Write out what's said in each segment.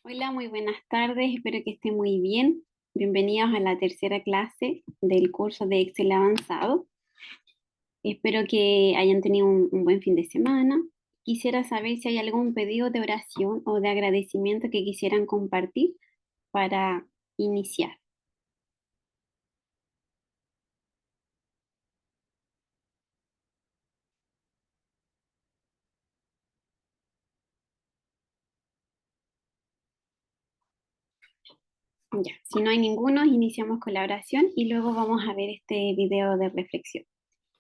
Hola, muy buenas tardes, espero que esté muy bien. Bienvenidos a la tercera clase del curso de Excel avanzado. Espero que hayan tenido un buen fin de semana. Quisiera saber si hay algún pedido de oración o de agradecimiento que quisieran compartir para iniciar. Ya, si no hay ninguno, iniciamos con la oración y luego vamos a ver este video de reflexión.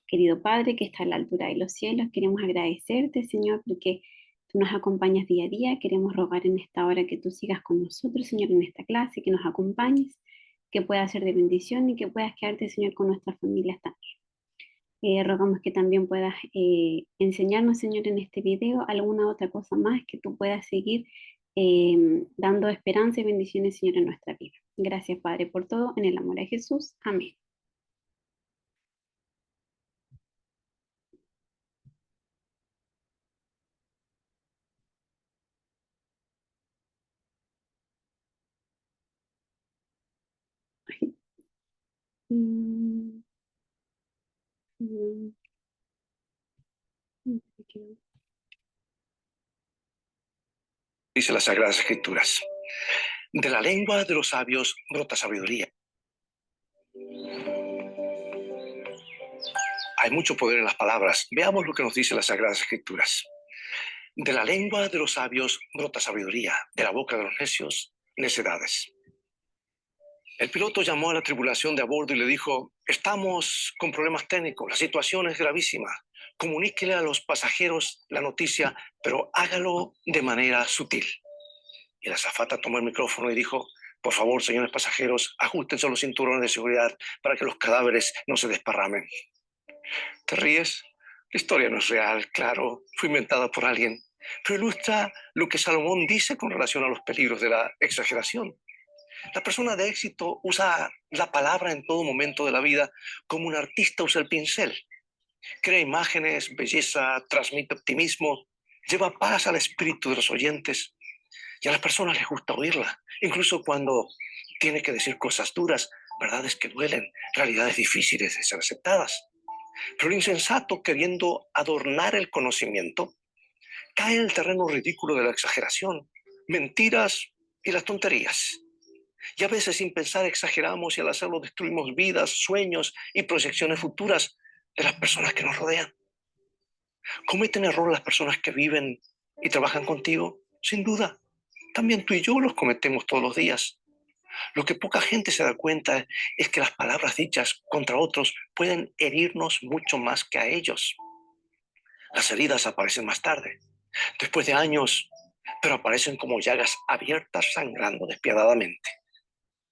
Querido Padre que está a la altura de los cielos, queremos agradecerte, Señor, porque tú nos acompañas día a día. Queremos rogar en esta hora que tú sigas con nosotros, Señor, en esta clase, que nos acompañes, que pueda ser de bendición y que puedas quedarte, Señor, con nuestras familias también. Rogamos que también puedas enseñarnos, Señor, en este video alguna otra cosa más que tú puedas seguir dando esperanza y bendiciones, Señor, en nuestra vida. Gracias, Padre, por todo, en el amor a Jesús. Amén. Mm, mm, mm. Dice las Sagradas Escrituras: de la lengua de los sabios brota sabiduría. Hay mucho poder en las palabras. Veamos lo que nos dice las Sagradas Escrituras. De la lengua de los sabios brota sabiduría, de la boca de los necios, necedades. El piloto llamó a la tripulación de a bordo y le dijo: estamos con problemas técnicos, la situación es gravísima. Comuníquele a los pasajeros la noticia, pero hágalo de manera sutil. Y la azafata tomó el micrófono y dijo: por favor, señores pasajeros, ajustense los cinturones de seguridad para que los cadáveres no se desparramen. ¿Te ríes? La historia no es real, claro, fue inventada por alguien, pero ilustra lo que Salomón dice con relación a los peligros de la exageración. La persona de éxito usa la palabra en todo momento de la vida como un artista usa el pincel. Crea imágenes, belleza, transmite optimismo, lleva paz al espíritu de los oyentes. Y a las personas les gusta oírla, incluso cuando tiene que decir cosas duras, verdades que duelen, realidades difíciles de ser aceptadas. Pero el insensato, queriendo adornar el conocimiento, cae en el terreno ridículo de la exageración, mentiras y las tonterías. Y a veces, sin pensar, exageramos y al hacerlo destruimos vidas, sueños y proyecciones futuras de las personas que nos rodean. ¿Cometen error las personas que viven y trabajan contigo? Sin duda. También tú y yo los cometemos todos los días. Lo que poca gente se da cuenta es que las palabras dichas contra otros pueden herirnos mucho más que a ellos. Las heridas aparecen más tarde, después de años, pero aparecen como llagas abiertas sangrando despiadadamente.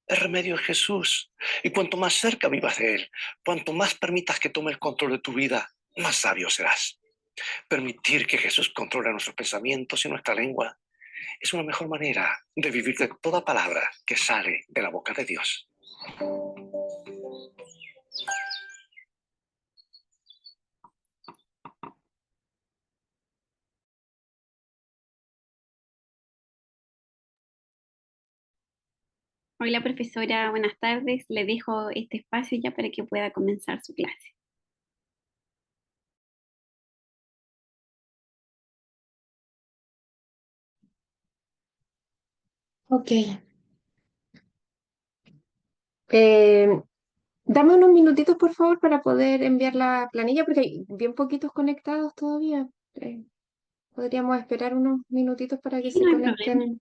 El remedio es Jesús, y cuanto más cerca vivas de Él, cuanto más permitas que tome el control de tu vida, más sabio serás. Permitir que Jesús controle nuestros pensamientos y nuestra lengua es una mejor manera de vivir de toda palabra que sale de la boca de Dios. Hola profesora, buenas tardes. Le dejo este espacio ya para que pueda comenzar su clase. Ok. Eh, Dame unos minutitos, por favor, para poder enviar la planilla, porque hay bien poquitos conectados todavía. Eh, Podríamos esperar unos minutitos para que Sí, se no hay problema. conecten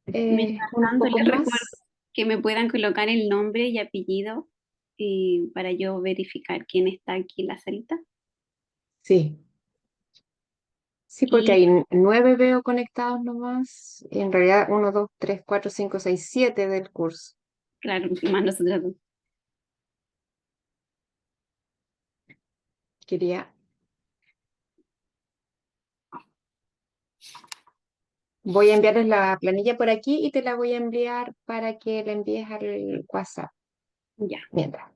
Mientras unos tanto, pocos les recuerdo más. que me puedan colocar el nombre y apellido para yo verificar quién está aquí en la salita. Sí, sí, porque Y hay 9 veo conectados nomás. Y en realidad, 1, 2, 3, 4, 5, 6, 7 del curso. claro, más nosotros dos. Quería. Voy a enviarles la planilla por aquí y te la voy a enviar para que la envíes al WhatsApp Ya. mientras.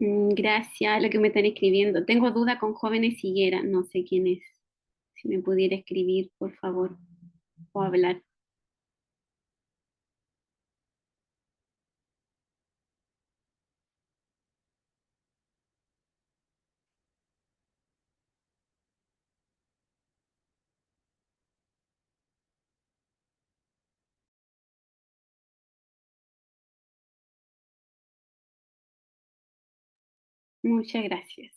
Gracias a lo que me están escribiendo. Tengo duda con Jóvenes Higuera, no sé quién es. Si me pudiera escribir, por favor, o hablar. Muchas gracias.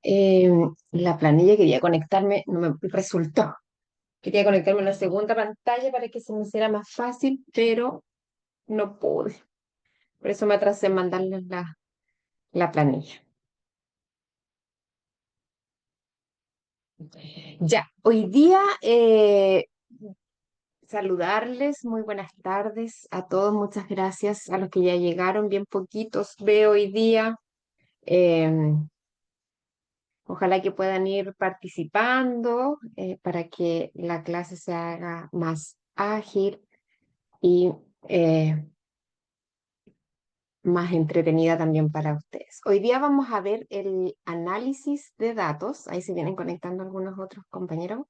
Eh, la planilla quería conectarme, no me resultó. Quería conectarme a la segunda pantalla para que se me hiciera más fácil, pero no pude. Por eso me atrasé en mandarles la planilla. Ya, hoy día saludarles, muy buenas tardes a todos, muchas gracias a los que ya llegaron, bien poquitos veo hoy día. Eh, Ojalá que puedan ir participando para que la clase se haga más ágil y eh, más entretenida también para ustedes. Hoy día vamos a ver el análisis de datos. Ahí se vienen conectando algunos otros compañeros.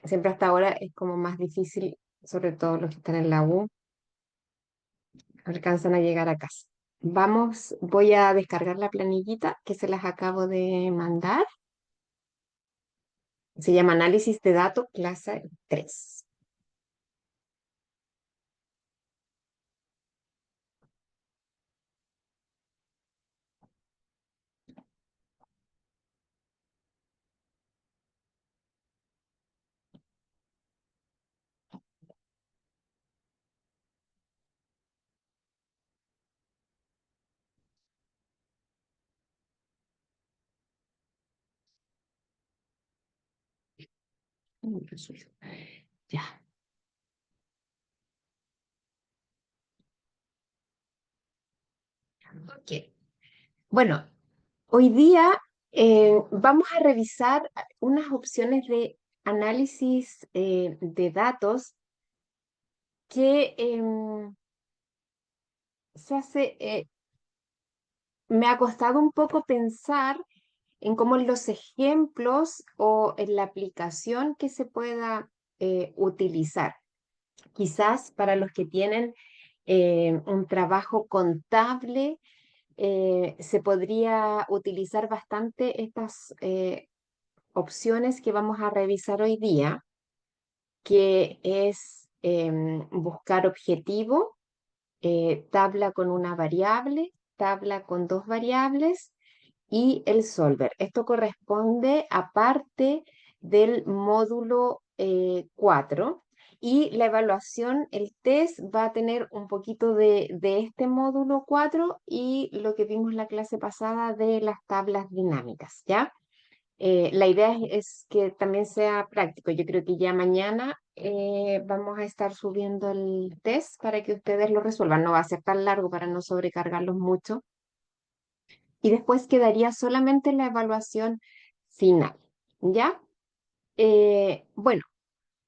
Siempre hasta ahora es como más difícil, sobre todo los que están en la U, alcanzan a llegar a casa. Voy a descargar la planillita que se las acabo de mandar. Se llama Análisis de Datos, clase 3. Ya. Ok. Bueno, hoy día vamos a revisar unas opciones de análisis de datos que se hace, me ha costado un poco pensar en cómo los ejemplos o en la aplicación que se pueda utilizar. Quizás para los que tienen un trabajo contable, se podría utilizar bastante estas opciones que vamos a revisar hoy día, que es buscar objetivo, tabla con una variable, tabla con dos variables y el solver. Esto corresponde a parte del módulo 4 y la evaluación, el test va a tener un poquito de este módulo 4 y lo que vimos la clase pasada de las tablas dinámicas, ¿ya? La idea es que también sea práctico. Yo creo que ya mañana vamos a estar subiendo el test para que ustedes lo resuelvan. No va a ser tan largo para no sobrecargarlos mucho. Y después quedaría solamente la evaluación final, ¿ya? Bueno,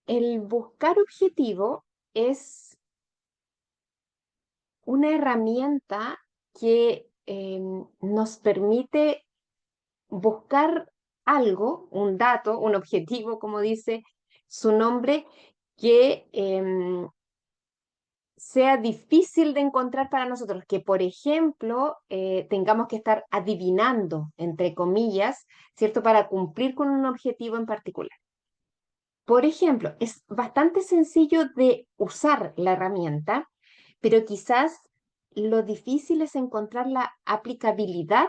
el buscar objetivo es una herramienta que nos permite buscar algo, un dato, un objetivo, como dice su nombre, que sea difícil de encontrar para nosotros, que por ejemplo tengamos que estar adivinando, entre comillas, ¿cierto? Para cumplir con un objetivo en particular. Por ejemplo, es bastante sencillo de usar la herramienta, pero quizás lo difícil es encontrar la aplicabilidad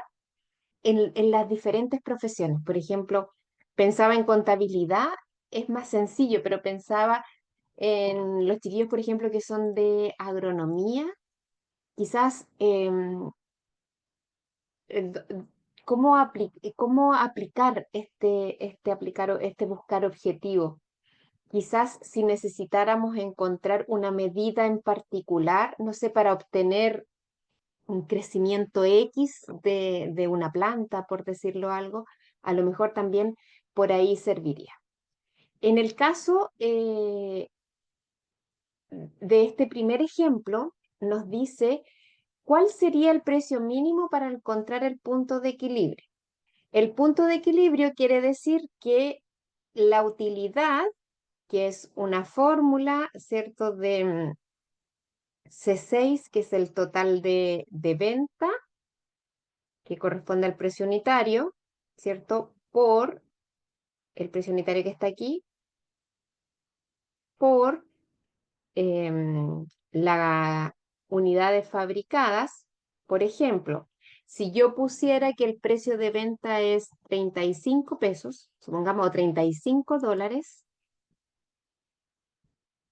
en las diferentes profesiones. Por ejemplo, pensaba en contabilidad, es más sencillo, pero pensaba en los chiquillos, por ejemplo, que son de agronomía, quizás cómo aplicar este buscar objetivo. Quizás si necesitáramos encontrar una medida en particular, no sé, para obtener un crecimiento X de una planta, por decirlo algo, a lo mejor también por ahí serviría. En el caso de este primer ejemplo, nos dice cuál sería el precio mínimo para encontrar el punto de equilibrio. El punto de equilibrio quiere decir que la utilidad, que es una fórmula, ¿cierto? De C6, que es el total de venta, que corresponde al precio unitario, ¿cierto? Por el precio unitario que está aquí, por las unidades fabricadas. Por ejemplo, si yo pusiera que el precio de venta es 35 pesos, supongamos $35,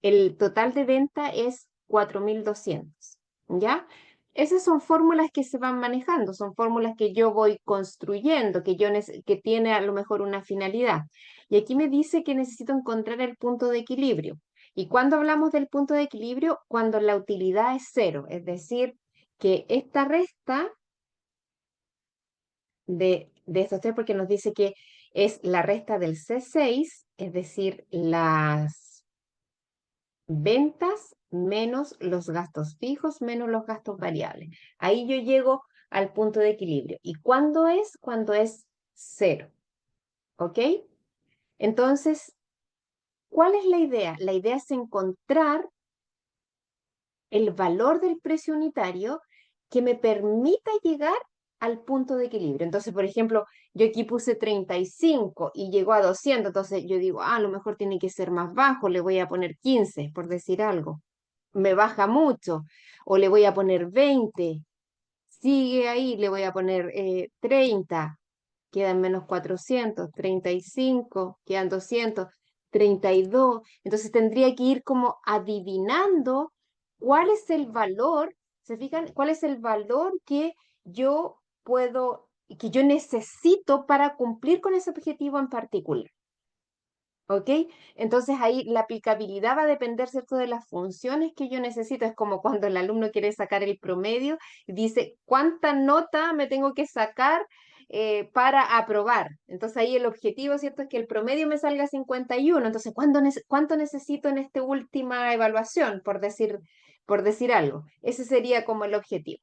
el total de venta es 4.200, ¿ya? Esas son fórmulas que se van manejando, son fórmulas que yo voy construyendo, que tiene a lo mejor una finalidad. Y aquí me dice que necesito encontrar el punto de equilibrio. ¿Y cuando hablamos del punto de equilibrio? Cuando la utilidad es cero, es decir, que esta resta de estos tres, porque nos dice que es la resta del C6, es decir, las ventas menos los gastos fijos menos los gastos variables. Ahí yo llego al punto de equilibrio. ¿Y cuándo es? Cuando es cero. ¿Ok? Entonces, ¿cuál es la idea? La idea es encontrar el valor del precio unitario que me permita llegar al punto de equilibrio. Entonces, por ejemplo, yo aquí puse 35 y llegó a 200, entonces yo digo, a lo mejor tiene que ser más bajo, le voy a poner 15, por decir algo. Me baja mucho, o le voy a poner 20, sigue ahí, le voy a poner 30, quedan menos 400, 35, quedan 200, 32. Entonces tendría que ir como adivinando cuál es el valor, ¿se fijan? ¿Cuál es el valor que yo puedo, que yo necesito para cumplir con ese objetivo en particular? ¿Ok? Entonces ahí la aplicabilidad va a depender, ¿cierto?, de las funciones que yo necesito. Es como cuando el alumno quiere sacar el promedio y dice, ¿cuánta nota me tengo que sacar para aprobar? Entonces ahí el objetivo, ¿cierto?, es que el promedio me salga 51. Entonces, ¿cuánto necesito en esta última evaluación, por decir algo? Ese sería como el objetivo.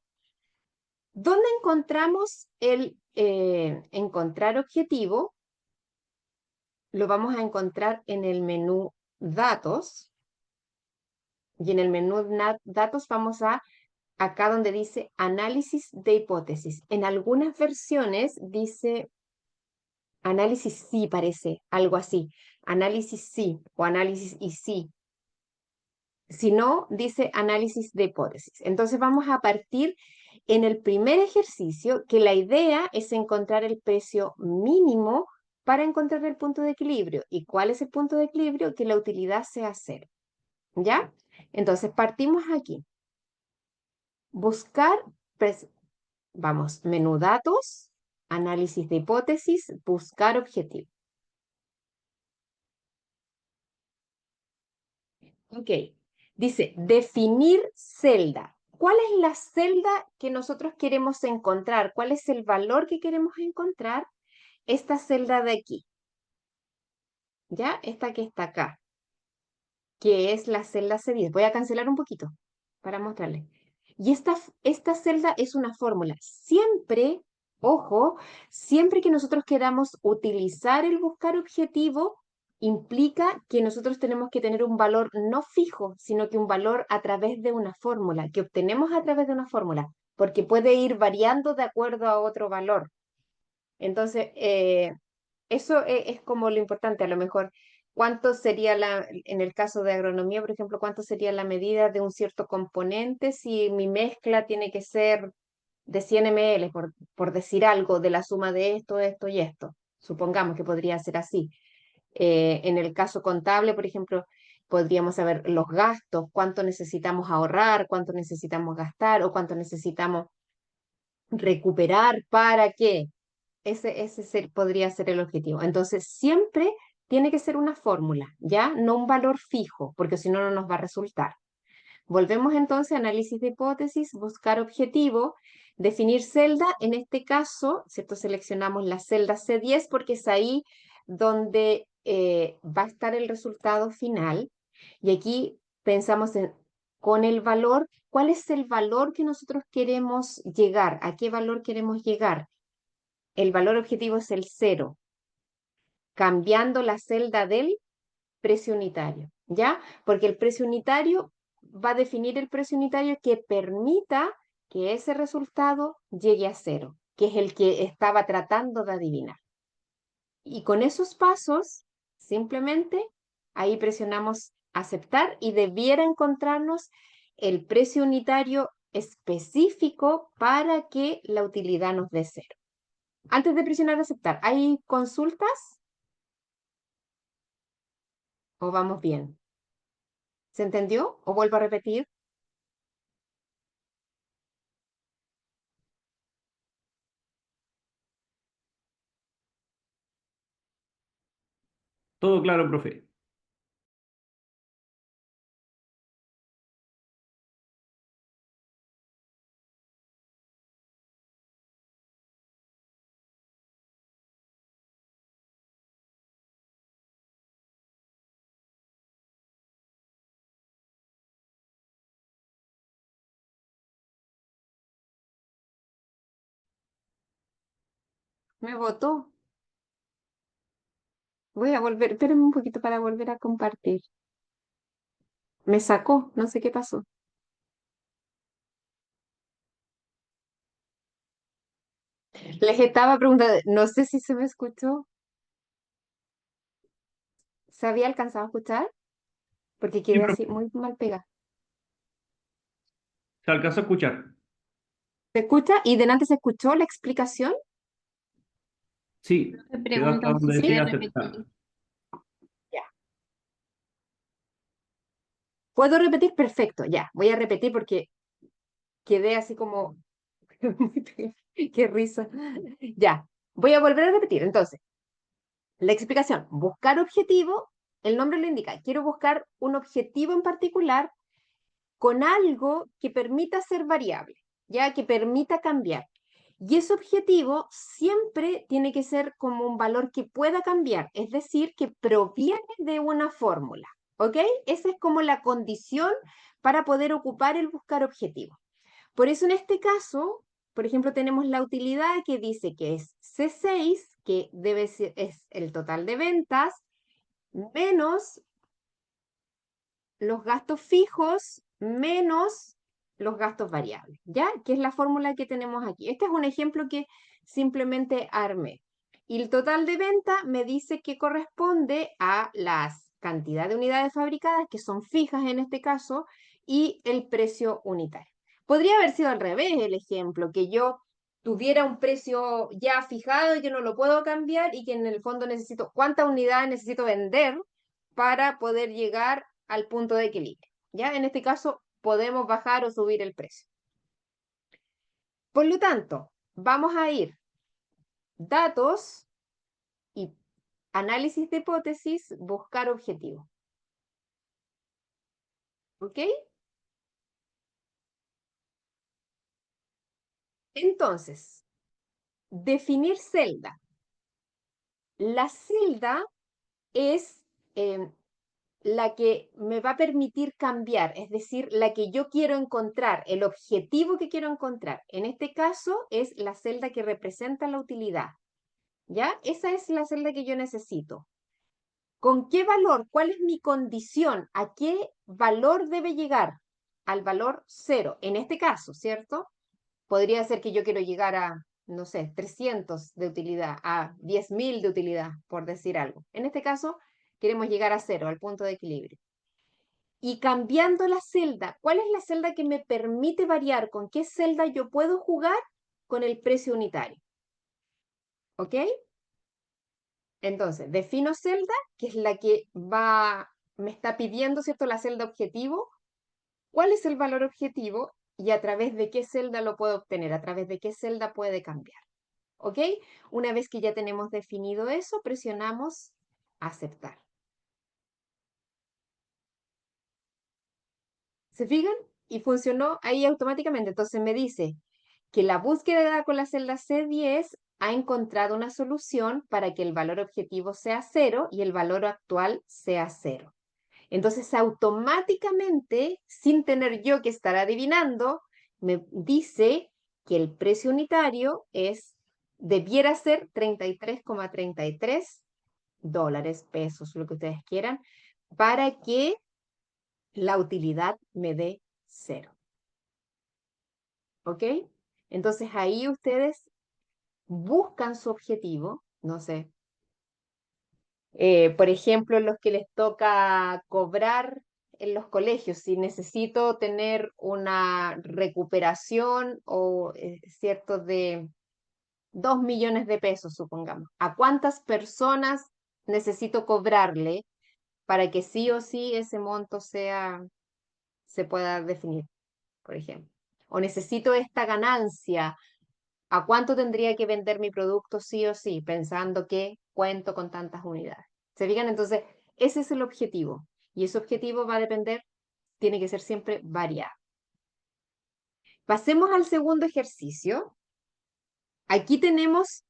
¿Dónde encontramos el encontrar objetivo? Lo vamos a encontrar en el menú Datos. Y en el menú Datos vamos a acá donde dice Análisis de hipótesis. En algunas versiones dice Análisis sí, parece, algo así. Análisis sí o Análisis y sí. Si no, dice Análisis de hipótesis. Entonces vamos a partir en el primer ejercicio, que la idea es encontrar el precio mínimo para encontrar el punto de equilibrio. ¿Y cuál es el punto de equilibrio? Que la utilidad sea cero. ¿Ya? Entonces partimos aquí. Buscar, vamos, menú datos, análisis de hipótesis, buscar objetivo. Ok, dice definir celda. ¿Cuál es la celda que nosotros queremos encontrar? ¿Cuál es el valor que queremos encontrar? Esta celda de aquí. ¿Ya? Esta que está acá. que es la celda C10. Voy a cancelar un poquito para mostrarles. Y esta celda es una fórmula. Siempre, ojo, siempre que nosotros queramos utilizar el buscar objetivo, implica que nosotros tenemos que tener un valor no fijo, sino que un valor a través de una fórmula, que obtenemos a través de una fórmula, porque puede ir variando de acuerdo a otro valor. Entonces, eso es como lo importante, a lo mejor, ¿cuánto sería en el caso de agronomía, por ejemplo, cuánto sería la medida de un cierto componente si mi mezcla tiene que ser de 100 ml, por decir algo, de la suma de esto, esto y esto? Supongamos que podría ser así. En el caso contable, por ejemplo, podríamos saber los gastos, cuánto necesitamos ahorrar, cuánto necesitamos gastar o cuánto necesitamos recuperar para qué. Podría ser el objetivo. Entonces, siempre tiene que ser una fórmula, ¿ya? No un valor fijo, porque si no, no nos va a resultar. Volvemos entonces a análisis de hipótesis, buscar objetivo, definir celda. En este caso, ¿cierto? Seleccionamos la celda C10 porque es ahí donde va a estar el resultado final. Y aquí pensamos con el valor, ¿cuál es el valor que nosotros queremos llegar? ¿A qué valor queremos llegar? El valor objetivo es el 0, cambiando la celda del precio unitario, ¿ya? Porque el precio unitario va a definir el precio unitario que permita que ese resultado llegue a 0, que es el que estaba tratando de adivinar. Y con esos pasos, simplemente ahí presionamos aceptar y debiera encontrarnos el precio unitario específico para que la utilidad nos dé 0. Antes de presionar aceptar, ¿hay consultas o vamos bien? ¿Se entendió? ¿O vuelvo a repetir? Todo claro, profe. Me votó. Voy a volver, espérenme un poquito para volver a compartir. Me sacó, no sé qué pasó. Les estaba preguntando, no sé si se me escuchó. ¿Se había alcanzado a escuchar? Porque Sí, quedé profe. así muy mal pegada. Se alcanzó a escuchar. ¿Se escucha? ¿Y delante se escuchó la explicación? Sí, Me quedó hasta preguntan si donde se puede decía repetir. aceptar. Ya. ¿Puedo repetir? Perfecto, ya. Voy a repetir porque quedé así como muy pegada. Qué risa. Ya. Voy a volver a repetir. Entonces, la explicación, buscar objetivo, el nombre lo indica, quiero buscar un objetivo en particular con algo que permita ser variable, ya que permita cambiar. Y ese objetivo siempre tiene que ser como un valor que pueda cambiar, es decir, que proviene de una fórmula, ¿ok? Esa es como la condición para poder ocupar el buscar objetivo. Por eso en este caso, por ejemplo, tenemos la utilidad que dice que es C6, que debe ser, es el total de ventas, menos los gastos fijos, menos los gastos variables, ¿ya? Que es la fórmula que tenemos aquí. Este es un ejemplo que simplemente armé. Y el total de venta me dice que corresponde a las cantidad de unidades fabricadas, que son fijas en este caso, y el precio unitario. Podría haber sido al revés el ejemplo, que yo tuviera un precio ya fijado y que no lo puedo cambiar y que en el fondo necesito, ¿cuántas unidades necesito vender para poder llegar al punto de equilibrio? ¿Ya? En este caso, podemos bajar o subir el precio. Por lo tanto, vamos a ir datos y análisis de hipótesis, buscar objetivo. ¿Ok? Entonces, definir celda. La celda es la que me va a permitir cambiar, es decir, la que yo quiero encontrar, el objetivo que quiero encontrar. En este caso es la celda que representa la utilidad, ¿ya? Esa es la celda que yo necesito. ¿Con qué valor? ¿Cuál es mi condición? ¿A qué valor debe llegar? Al valor 0, en este caso, ¿cierto? Podría ser que yo quiero llegar a, no sé, 300 de utilidad, a 10.000 de utilidad, por decir algo. En este caso, queremos llegar a 0, al punto de equilibrio. Y cambiando la celda, ¿cuál es la celda que me permite variar? ¿Con qué celda yo puedo jugar? Con el precio unitario. ¿Ok? Entonces, defino celda, que es la que me está pidiendo, ¿cierto? La celda objetivo. ¿Cuál es el valor objetivo? Y a través de qué celda lo puedo obtener, a través de qué celda puede cambiar. ¿Ok? Una vez que ya tenemos definido eso, presionamos aceptar. ¿Se fijan? Y funcionó ahí automáticamente. Entonces me dice que la búsqueda con la celda C10 ha encontrado una solución para que el valor objetivo sea 0 y el valor actual sea 0. Entonces automáticamente, sin tener yo que estar adivinando, me dice que el precio unitario debiera ser 33,33 dólares, pesos, lo que ustedes quieran, para que la utilidad me dé 0. ¿Ok? Entonces ahí ustedes buscan su objetivo, no sé. Por ejemplo, los que les toca cobrar en los colegios, si necesito tener una recuperación o, cierto, de 2 millones de pesos, supongamos. ¿A cuántas personas necesito cobrarle para que sí o sí ese monto se pueda definir, por ejemplo? O necesito esta ganancia. ¿A cuánto tendría que vender mi producto sí o sí, pensando que cuento con tantas unidades? ¿Se fijan? Entonces, ese es el objetivo. Y ese objetivo va a depender, tiene que ser siempre variado. Pasemos al segundo ejercicio. Aquí tenemos...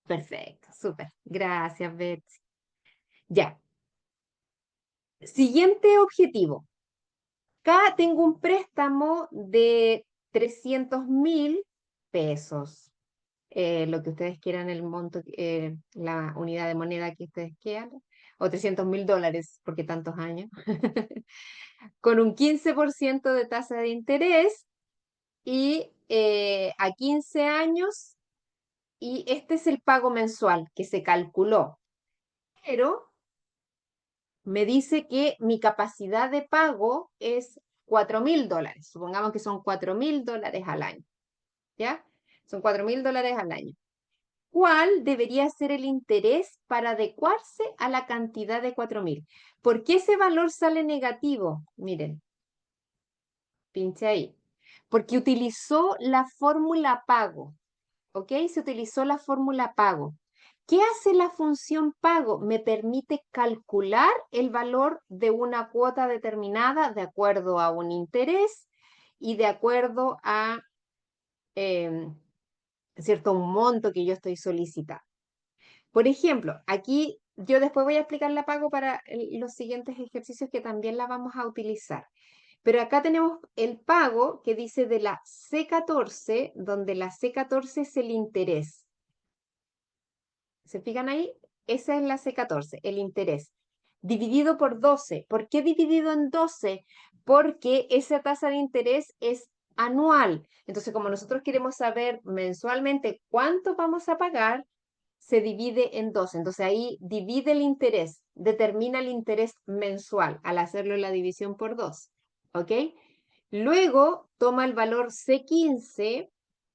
Perfecto, súper. Gracias, Betsy. Ya. Siguiente objetivo. Acá tengo un préstamo de 300.000 pesos. Lo que ustedes quieran, el monto, la unidad de moneda que ustedes quieran, o 300.000 dólares, porque tantos años, con un 15% de tasa de interés y a 15 años, y este es el pago mensual que se calculó. Pero me dice que mi capacidad de pago es 4.000 dólares. Supongamos que son 4.000 dólares al año. ¿Ya? Son 4.000 dólares al año. ¿Cuál debería ser el interés para adecuarse a la cantidad de 4.000? ¿Por qué ese valor sale negativo? Miren, pinche ahí. Porque utilizó la fórmula pago. ¿Ok? Se utilizó la fórmula pago. ¿Qué hace la función pago? Me permite calcular el valor de una cuota determinada de acuerdo a un interés y de acuerdo a, ¿cierto?, un monto que yo estoy solicitando. Por ejemplo, aquí yo después voy a explicar la pago para los siguientes ejercicios que también la vamos a utilizar. Pero acá tenemos el pago que dice de la C14, donde la C14 es el interés. ¿Se fijan ahí? Esa es la C14, el interés. Dividido por 12. ¿Por qué dividido en 12? Porque esa tasa de interés es anual. Entonces, como nosotros queremos saber mensualmente cuánto vamos a pagar, se divide en 12. Entonces ahí divide el interés, determina el interés mensual al hacerlo en la división por 2. ¿Ok? Luego toma el valor C15,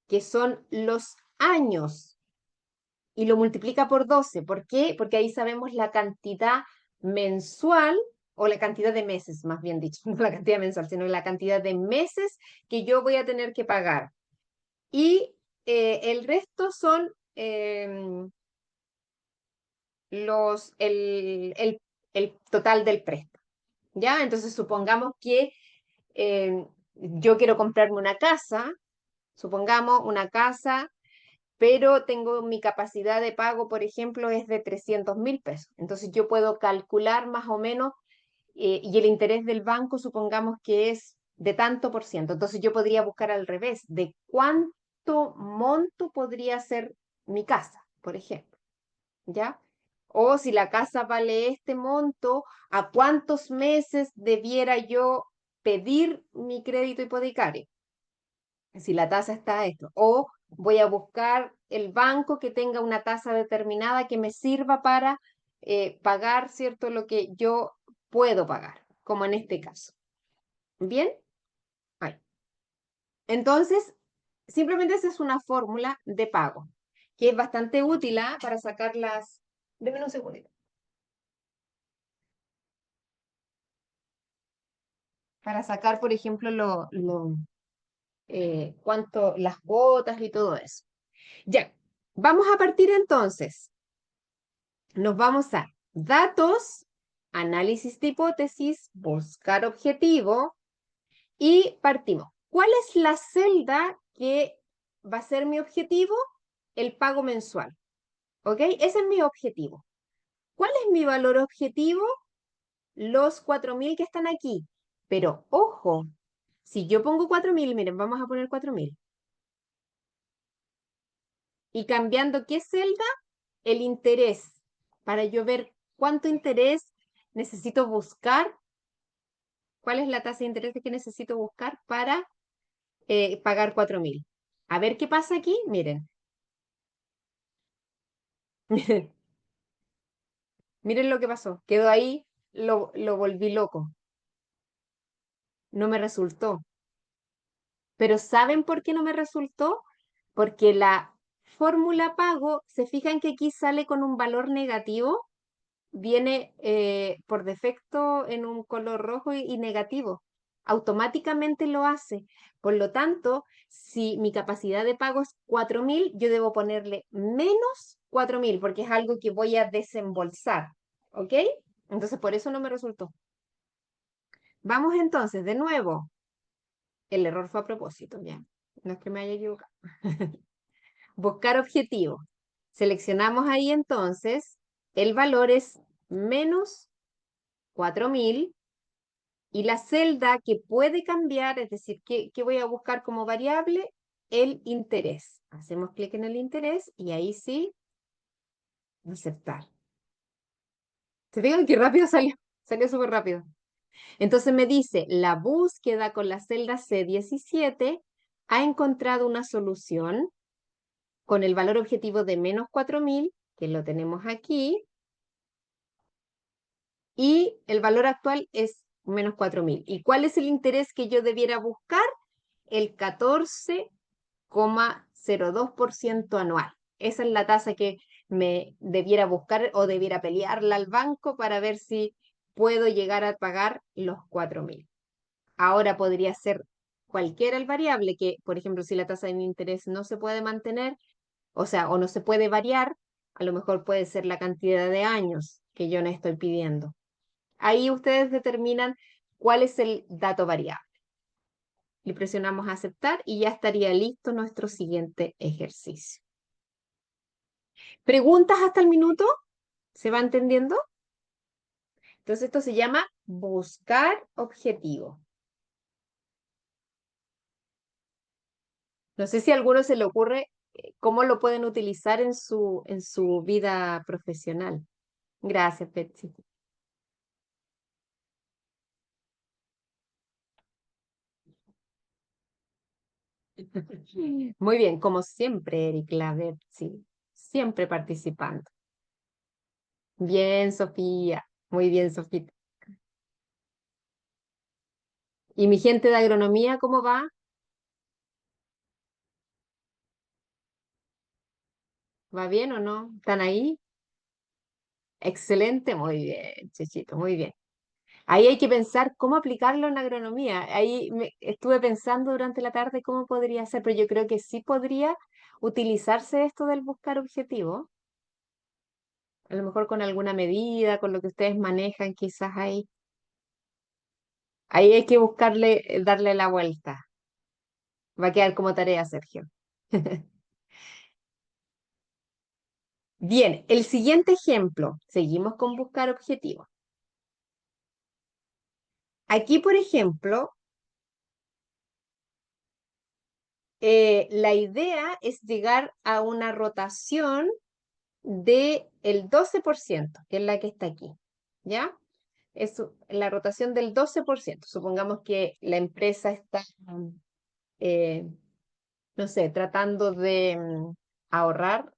que son los años, y lo multiplica por 12. ¿Por qué? Porque ahí sabemos la cantidad mensual, o la cantidad de meses, más bien dicho, no la cantidad mensual, sino la cantidad de meses que yo voy a tener que pagar. Y el resto son el total del préstamo. ¿Ya? Entonces supongamos que yo quiero comprarme una casa, supongamos una casa pero tengo mi capacidad de pago, por ejemplo, es de 300.000 pesos. Entonces yo puedo calcular más o menos, y el interés del banco supongamos que es de tanto por ciento. Entonces yo podría buscar al revés, de cuánto monto podría ser mi casa, por ejemplo, ¿ya? O si la casa vale este monto, ¿a cuántos meses debiera yo pedir mi crédito hipotecario? Si la tasa está a esto. O voy a buscar el banco que tenga una tasa determinada que me sirva para pagar, ¿cierto? Lo que yo puedo pagar, como en este caso. ¿Bien? Ahí. Entonces, simplemente esa es una fórmula de pago, que es bastante útil, ¿ah? Para sacar las... Deme un segundito. Para sacar, por ejemplo, las cuotas y todo eso. Ya, vamos a partir entonces. Nos vamos a datos, análisis de hipótesis, buscar objetivo y partimos. ¿Cuál es la celda que va a ser mi objetivo? El pago mensual. ¿Ok? Ese es mi objetivo. ¿Cuál es mi valor objetivo? Los 4.000 que están aquí. Pero ojo, si yo pongo 4.000, miren, vamos a poner 4.000. Y cambiando qué celda, el interés. Para yo ver cuánto interés necesito buscar, cuál es la tasa de interés que necesito buscar para pagar 4.000. A ver qué pasa aquí, miren. Miren, miren lo que pasó. Quedó ahí, lo volví loco. No me resultó. Pero ¿saben por qué no me resultó? Porque la fórmula pago, se fijan que aquí sale con un valor negativo, viene por defecto en un color rojo y negativo. Automáticamente lo hace. Por lo tanto, si mi capacidad de pago es 4.000, yo debo ponerle menos 4.000 porque es algo que voy a desembolsar. ¿Ok? Entonces, por eso no me resultó. Vamos entonces, de nuevo. El error fue a propósito, ya. No es que me haya equivocado. Buscar objetivo. Seleccionamos ahí entonces, el valor es menos 4.000 y la celda que puede cambiar, es decir, que voy a buscar como variable, el interés. Hacemos clic en el interés y ahí sí, aceptar. ¿Se fijan qué rápido salió? Salió súper rápido. Entonces me dice, la búsqueda con la celda C17 ha encontrado una solución con el valor objetivo de menos 4.000, que lo tenemos aquí, y el valor actual es menos 4.000. ¿Y cuál es el interés que yo debiera buscar? El 14,02% anual. Esa es la tasa que me debiera buscar o debiera pelearla al banco para ver si puedo llegar a pagar los 4.000. Ahora podría ser cualquiera el variable que, por ejemplo, si la tasa de interés no se puede mantener, o sea, o no se puede variar, a lo mejor puede ser la cantidad de años que yo no estoy pidiendo. Ahí ustedes determinan cuál es el dato variable. Le presionamos aceptar y ya estaría listo nuestro siguiente ejercicio. ¿Preguntas hasta el minuto? ¿Se va entendiendo? Entonces esto se llama buscar objetivo. No sé si a alguno se le ocurre cómo lo pueden utilizar en su vida profesional. Gracias, Betsy. Muy bien, como siempre, Eric, la Betsy, siempre participando. Bien, Sofía. Muy bien, Sofía. ¿Y mi gente de agronomía, cómo va? ¿Va bien o no? ¿Están ahí? Excelente, muy bien, Chechito, muy bien. Ahí hay que pensar cómo aplicarlo en agronomía. Ahí estuve pensando durante la tarde cómo podría ser, pero yo creo que sí podría utilizarse esto del buscar objetivo. A lo mejor con alguna medida, con lo que ustedes manejan, quizás ahí hay que buscarle, darle la vuelta. Va a quedar como tarea, Sergio. Bien, el siguiente ejemplo. Seguimos con buscar objetivos. Aquí, por ejemplo, la idea es llegar a una rotación del 12%, que es la que está aquí, ¿ya? Es la rotación del 12%. Supongamos que la empresa está, eh, no sé, tratando de ahorrar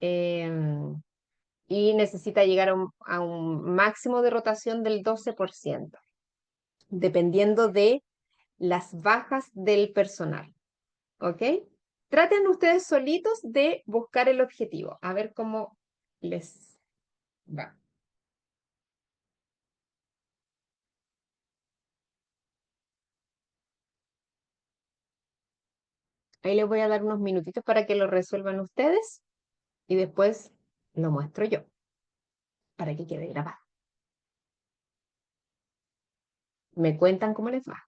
y necesita llegar a un máximo de rotación del 12%, dependiendo de las bajas del personal, ¿ok? Traten ustedes solitos de buscar el objetivo, a ver cómo les va. Ahí les voy a dar unos minutitos para que lo resuelvan ustedes y después lo muestro yo para que quede grabado. Me cuentan cómo les va.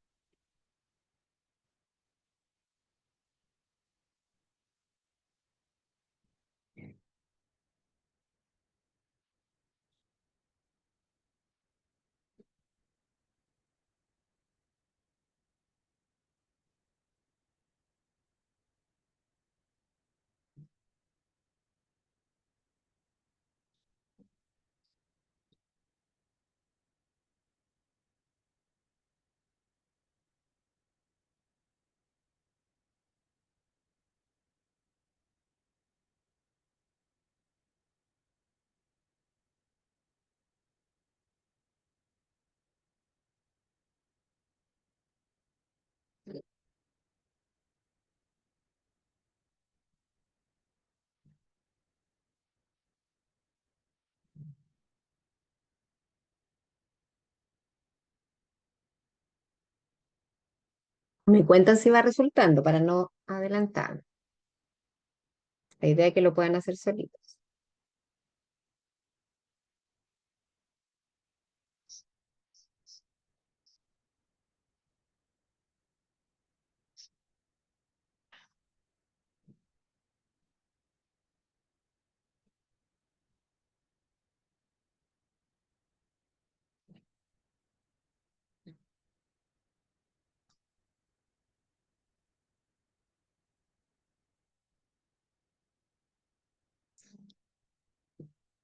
Me cuentan si va resultando para no adelantar. La idea es que lo puedan hacer solitos.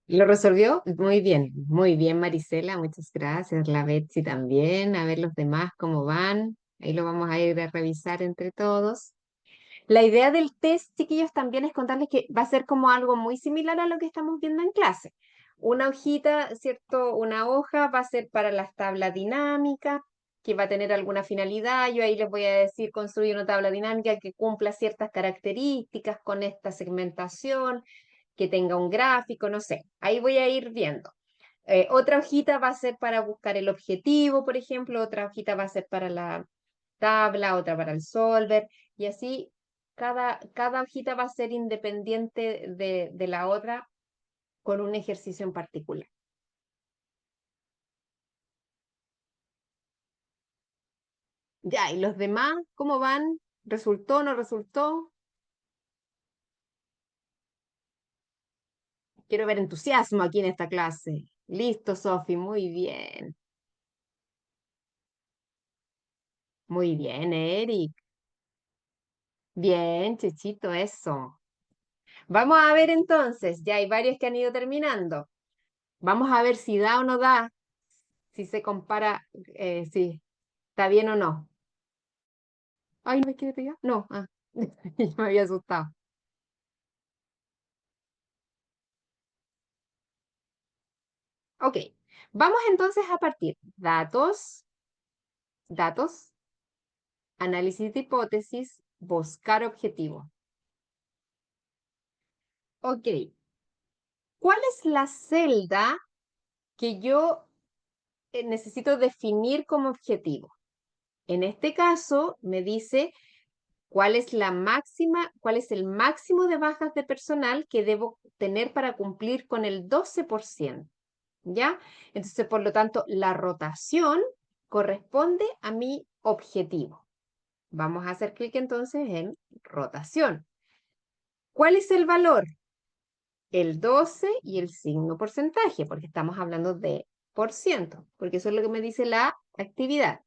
¿Lo resolvió? Muy bien, Marisela, muchas gracias. La Betsy también. A ver los demás cómo van. Ahí lo vamos a ir a revisar entre todos. La idea del test, chiquillos, también es contarles que va a ser como algo muy similar a lo que estamos viendo en clase. Una hojita, ¿cierto? Una hoja va a ser para las tablas dinámicas, que va a tener alguna finalidad. Yo ahí les voy a decir, construir una tabla dinámica que cumpla ciertas características con esta segmentación, que tenga un gráfico, no sé. Ahí voy a ir viendo. Otra hojita va a ser para buscar el objetivo, por ejemplo, otra hojita va a ser para la tabla, otra para el solver, y así cada hojita va a ser independiente de la otra con un ejercicio en particular. Ya, ¿y los demás cómo van? ¿Resultó o no resultó? Quiero ver entusiasmo aquí en esta clase. Listo, Sofi, muy bien. Muy bien, Eric. Bien, Chechito, eso. Vamos a ver entonces, ya hay varios que han ido terminando. Vamos a ver si da o no da, si se compara, si está bien o no. Ay, ¿no me quiere pegar? No, me había asustado. Ok, vamos entonces a partir. Datos, análisis de hipótesis, buscar objetivo. Ok, ¿cuál es la celda que yo necesito definir como objetivo? En este caso, me dice cuál es la máxima, cuál es el máximo de bajas de personal que debo tener para cumplir con el 12%, ¿ya? Entonces, por lo tanto, la rotación corresponde a mi objetivo. Vamos a hacer clic entonces en rotación. ¿Cuál es el valor? el 12 y el signo porcentaje, porque estamos hablando de por ciento, porque eso es lo que me dice la actividad.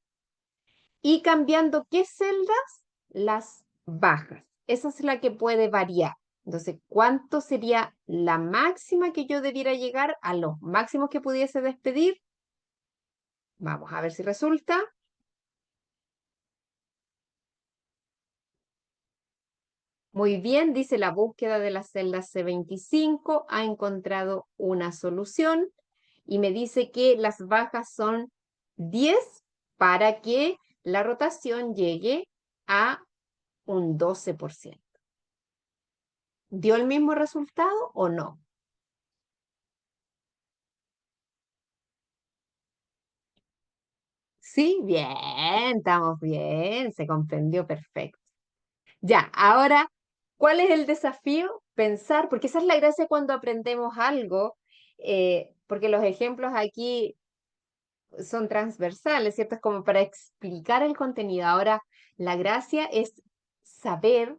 Y cambiando qué celdas, las bajas. Esa es la que puede variar. Entonces, ¿cuánto sería la máxima que yo debiera llegar a los máximos que pudiese despedir? Vamos a ver si resulta. Muy bien, dice la búsqueda de la celda C25 ha encontrado una solución y me dice que las bajas son 10 para que la rotación llegue a un 12%. ¿Dio el mismo resultado o no? Sí, bien, estamos bien, se comprendió perfecto. Ya, ahora, ¿cuál es el desafío? Pensar, porque esa es la gracia cuando aprendemos algo, porque los ejemplos aquí son transversales, ¿cierto? Es como para explicar el contenido. Ahora, la gracia es saber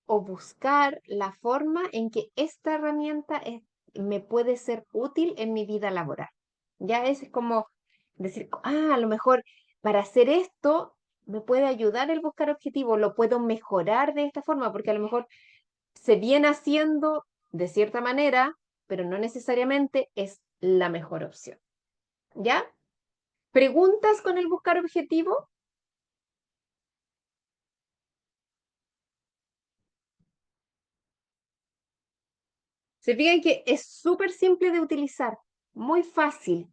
o buscar la forma en que esta herramienta me puede ser útil en mi vida laboral. Ya es como decir, a lo mejor para hacer esto me puede ayudar el buscar objetivo, lo puedo mejorar de esta forma, porque a lo mejor se viene haciendo de cierta manera, pero no necesariamente es la mejor opción. ¿Ya? ¿Preguntas con el buscar objetivo? Se fijan que es súper simple de utilizar, muy fácil.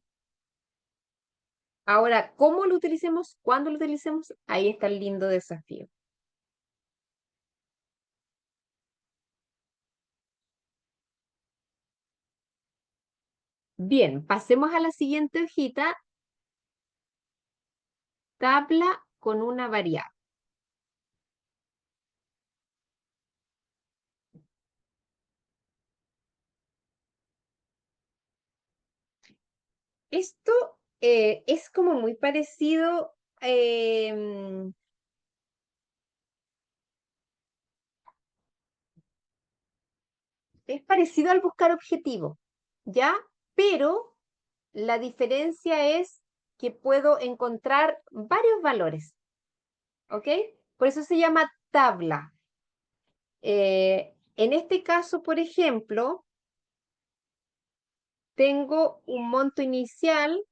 Ahora, ¿cómo lo utilicemos? ¿Cuándo lo utilicemos? Ahí está el lindo desafío. Bien, pasemos a la siguiente hojita, tabla con una variable. Esto es como muy parecido, es parecido al buscar objetivo, ¿ya? Pero la diferencia es que puedo encontrar varios valores, ¿ok? Por eso se llama tabla. En este caso, por ejemplo, tengo un monto inicial.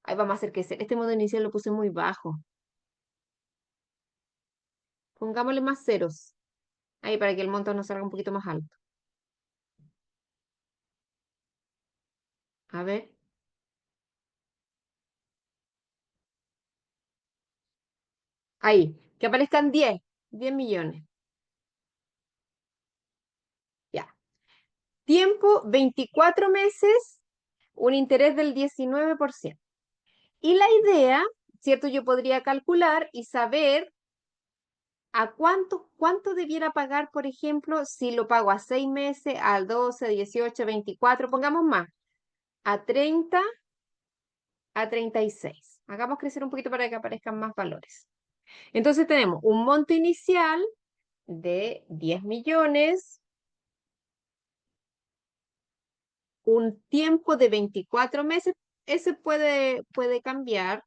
Ahí vamos a hacer que este monto inicial lo puse muy bajo. Pongámosle más ceros. Ahí para que el monto nos salga un poquito más alto. A ver. Ahí. Que aparezcan 10 millones. Ya. Tiempo, 24 meses, un interés del 19%. Y la idea, ¿cierto? Yo podría calcular y saber a cuánto debiera pagar, por ejemplo, si lo pago a 6 meses, a 12, 18, 24, pongamos más, a 30, a 36. Hagamos crecer un poquito para que aparezcan más valores. Entonces tenemos un monto inicial de 10 millones, un tiempo de 24 meses, ese puede cambiar,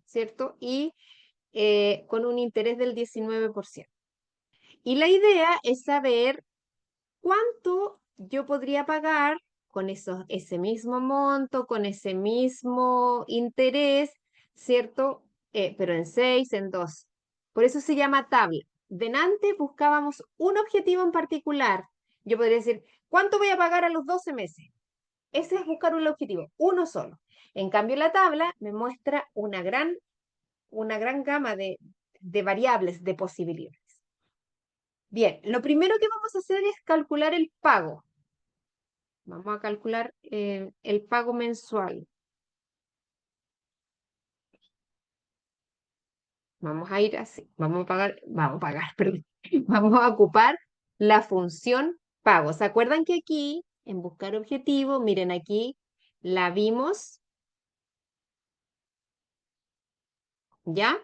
¿cierto? Y con un interés del 19%. Y la idea es saber cuánto yo podría pagar con ese mismo monto, con ese mismo interés, ¿cierto? Pero en 6, en 2. Por eso se llama tabla. Delante buscábamos un objetivo en particular. Yo podría decir, ¿cuánto voy a pagar a los 12 meses? Ese es buscar un objetivo, uno solo. En cambio, la tabla me muestra una gran gama de variables, de posibilidades. Bien, lo primero que vamos a hacer es calcular el pago. Vamos a calcular el pago mensual. Vamos a ir así. Perdón. Vamos a ocupar la función pago. ¿Se acuerdan que aquí, en buscar objetivo, miren aquí, la vimos, ¿ya?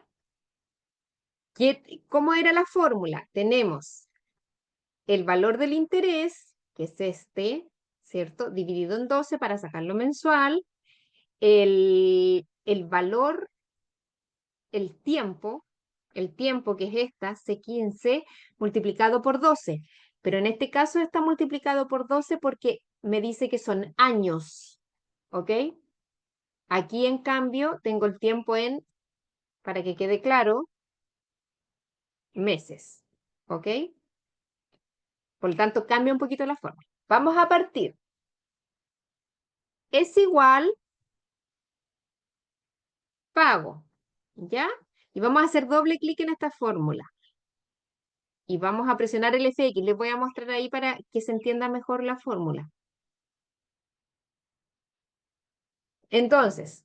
¿Cómo era la fórmula? Tenemos el valor del interés, que es este, ¿cierto? Dividido en 12 para sacarlo mensual. El valor, el tiempo que es esta, C15, multiplicado por 12. Pero en este caso está multiplicado por 12 porque me dice que son años, ¿ok? Aquí, en cambio, tengo el tiempo en, para que quede claro, meses, ¿ok? Por lo tanto, cambia un poquito la forma. Vamos a partir. Es igual pago, ¿ya? Y vamos a hacer doble clic en esta fórmula. Y vamos a presionar el FX. Les voy a mostrar ahí para que se entienda mejor la fórmula. Entonces,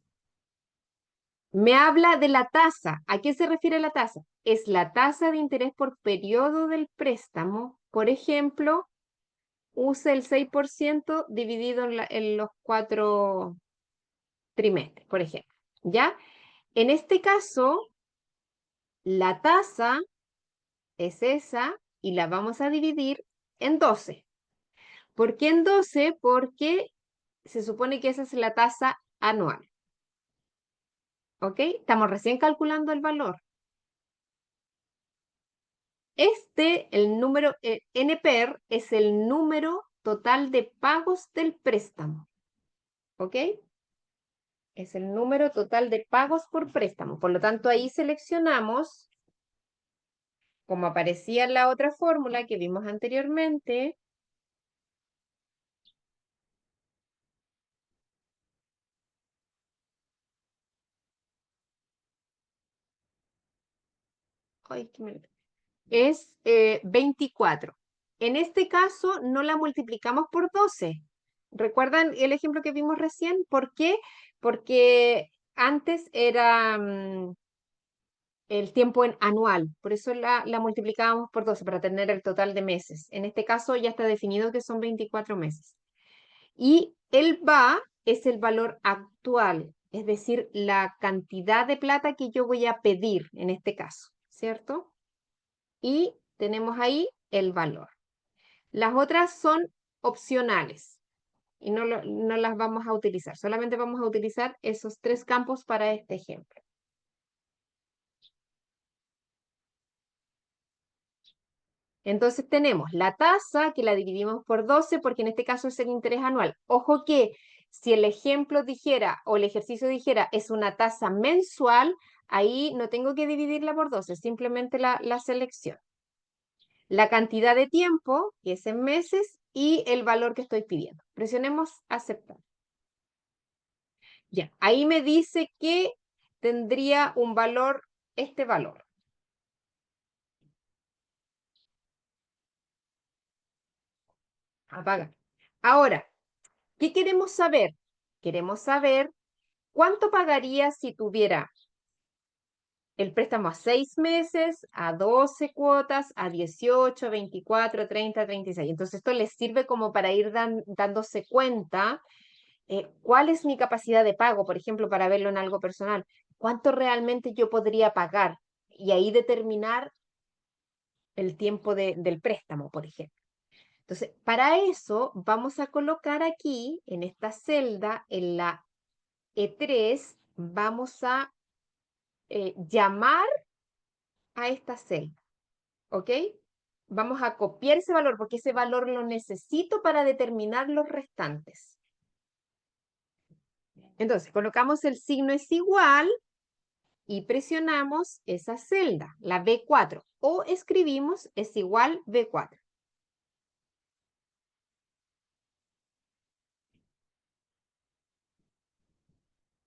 me habla de la tasa. ¿A qué se refiere la tasa? Es la tasa de interés por periodo del préstamo. Por ejemplo, use el 6% dividido en los 4 trimestres, por ejemplo. ¿Ya? En este caso, la tasa es esa y la vamos a dividir en 12. ¿Por qué en 12? Porque se supone que esa es la tasa anual. ¿Ok? Estamos recién calculando el valor. El número, NPER es el número total de pagos del préstamo. ¿Ok? Es el número total de pagos por préstamo. Por lo tanto, ahí seleccionamos, como aparecía en la otra fórmula que vimos anteriormente, ay, es 24. En este caso, no la multiplicamos por 12. ¿Recuerdan el ejemplo que vimos recién? ¿Por qué? Porque antes era el tiempo en anual, por eso la multiplicábamos por 12 para tener el total de meses. En este caso ya está definido que son 24 meses. Y el VA es el valor actual, es decir, la cantidad de plata que yo voy a pedir en este caso, ¿cierto? Y tenemos ahí el valor. Las otras son opcionales y no las vamos a utilizar, solamente vamos a utilizar esos 3 campos para este ejemplo. Entonces tenemos la tasa que la dividimos por 12 porque en este caso es el interés anual. Ojo que si el ejemplo dijera o el ejercicio dijera es una tasa mensual, ahí no tengo que dividirla por 12, simplemente la selección. La cantidad de tiempo, que es en meses, y el valor que estoy pidiendo. Presionemos aceptar. Ya, ahí me dice que tendría un valor, este valor. Apaga. Ahora, ¿qué queremos saber? Queremos saber cuánto pagaría si tuviera el préstamo a 6 meses, a 12 cuotas, a 18, 24, 30, 36. Entonces, esto les sirve como para ir dándose cuenta cuál es mi capacidad de pago, por ejemplo, para verlo en algo personal. ¿Cuánto realmente yo podría pagar? Y ahí determinar el tiempo del préstamo, por ejemplo. Entonces, para eso vamos a colocar aquí, en esta celda, en la E3, vamos a llamar a esta celda, ¿ok? Vamos a copiar ese valor porque ese valor lo necesito para determinar los restantes. Entonces, colocamos el signo es igual y presionamos esa celda, la B4, o escribimos es igual B4.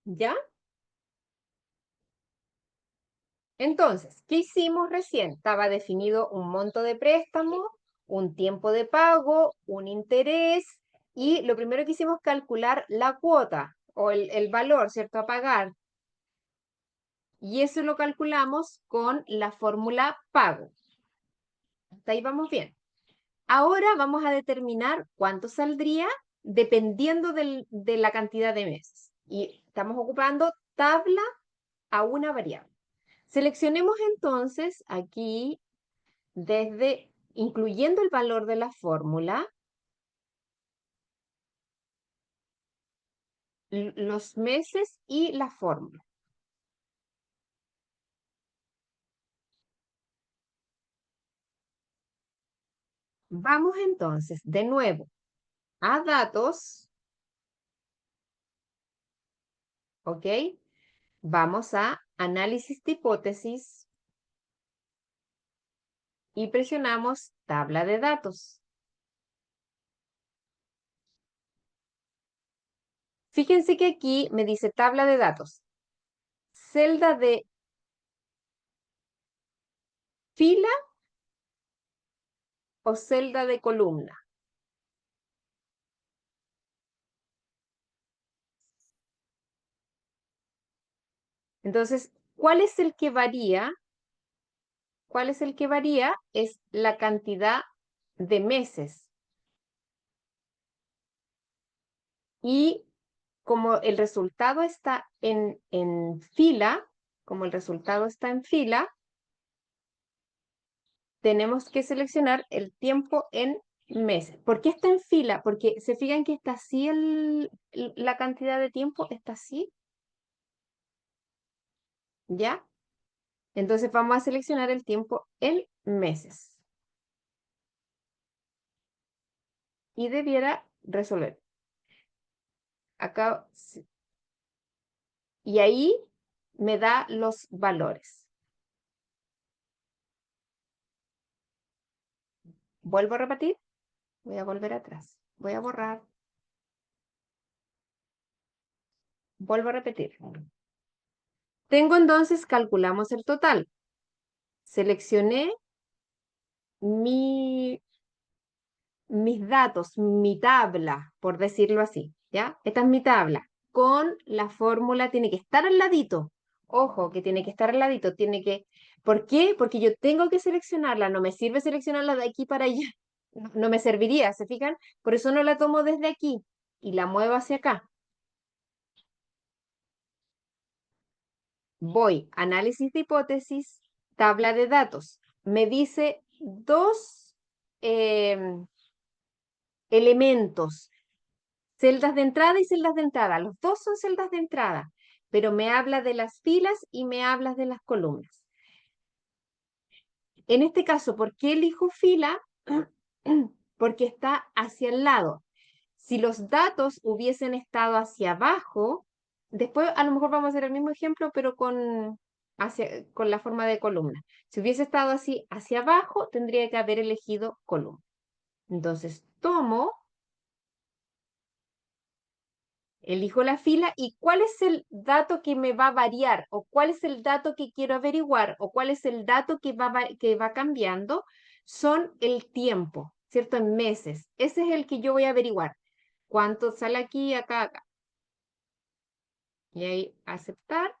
¿Ya? Entonces, ¿qué hicimos recién? Estaba definido un monto de préstamo, un tiempo de pago, un interés, y lo primero que hicimos calcular la cuota o el valor, ¿cierto? A pagar. Y eso lo calculamos con la fórmula pago. Hasta ahí vamos bien. Ahora vamos a determinar cuánto saldría dependiendo de la cantidad de meses. Y estamos ocupando tabla a una variable. Seleccionemos entonces aquí, incluyendo el valor de la fórmula, los meses y la fórmula. Vamos entonces de nuevo a datos, ¿ok? Vamos a análisis de hipótesis y presionamos tabla de datos. Fíjense que aquí me dice tabla de datos. Celda de fila o celda de columna. Entonces, ¿cuál es el que varía? ¿Cuál es el que varía? Es la cantidad de meses. Y como el resultado está en fila, como el resultado está en fila, tenemos que seleccionar el tiempo en meses. ¿Por qué está en fila? Porque se fijan que está así la cantidad de tiempo, está así, ¿ya? Entonces vamos a seleccionar el tiempo en meses. Y debiera resolver. Acá, y ahí me da los valores. Vuelvo a repetir. Voy a volver atrás. Voy a borrar. Vuelvo a repetir. Tengo entonces, calculamos el total. Seleccioné mis datos, mi tabla, por decirlo así, ¿ya? Esta es mi tabla. Con la fórmula tiene que estar al ladito. Ojo, que tiene que estar al ladito. Tiene que... ¿Por qué? Porque yo tengo que seleccionarla. No me sirve seleccionarla de aquí para allá. No me serviría, ¿se fijan? Por eso no la tomo desde aquí y la muevo hacia acá. Voy, análisis de hipótesis, tabla de datos. Me dice dos elementos, celdas de entrada y celdas de entrada. Los dos son celdas de entrada, pero me habla de las filas y me habla de las columnas. En este caso, ¿por qué elijo fila? Porque está hacia el lado. Si los datos hubiesen estado hacia abajo, después a lo mejor vamos a hacer el mismo ejemplo, pero con la forma de columna. Si hubiese estado así hacia abajo, tendría que haber elegido columna. Entonces tomo, elijo la fila y cuál es el dato que me va a variar o cuál es el dato que quiero averiguar o cuál es el dato que va cambiando, son el tiempo, ¿cierto? En meses. Ese es el que yo voy a averiguar. ¿Cuánto sale aquí, acá, acá? Y ahí aceptar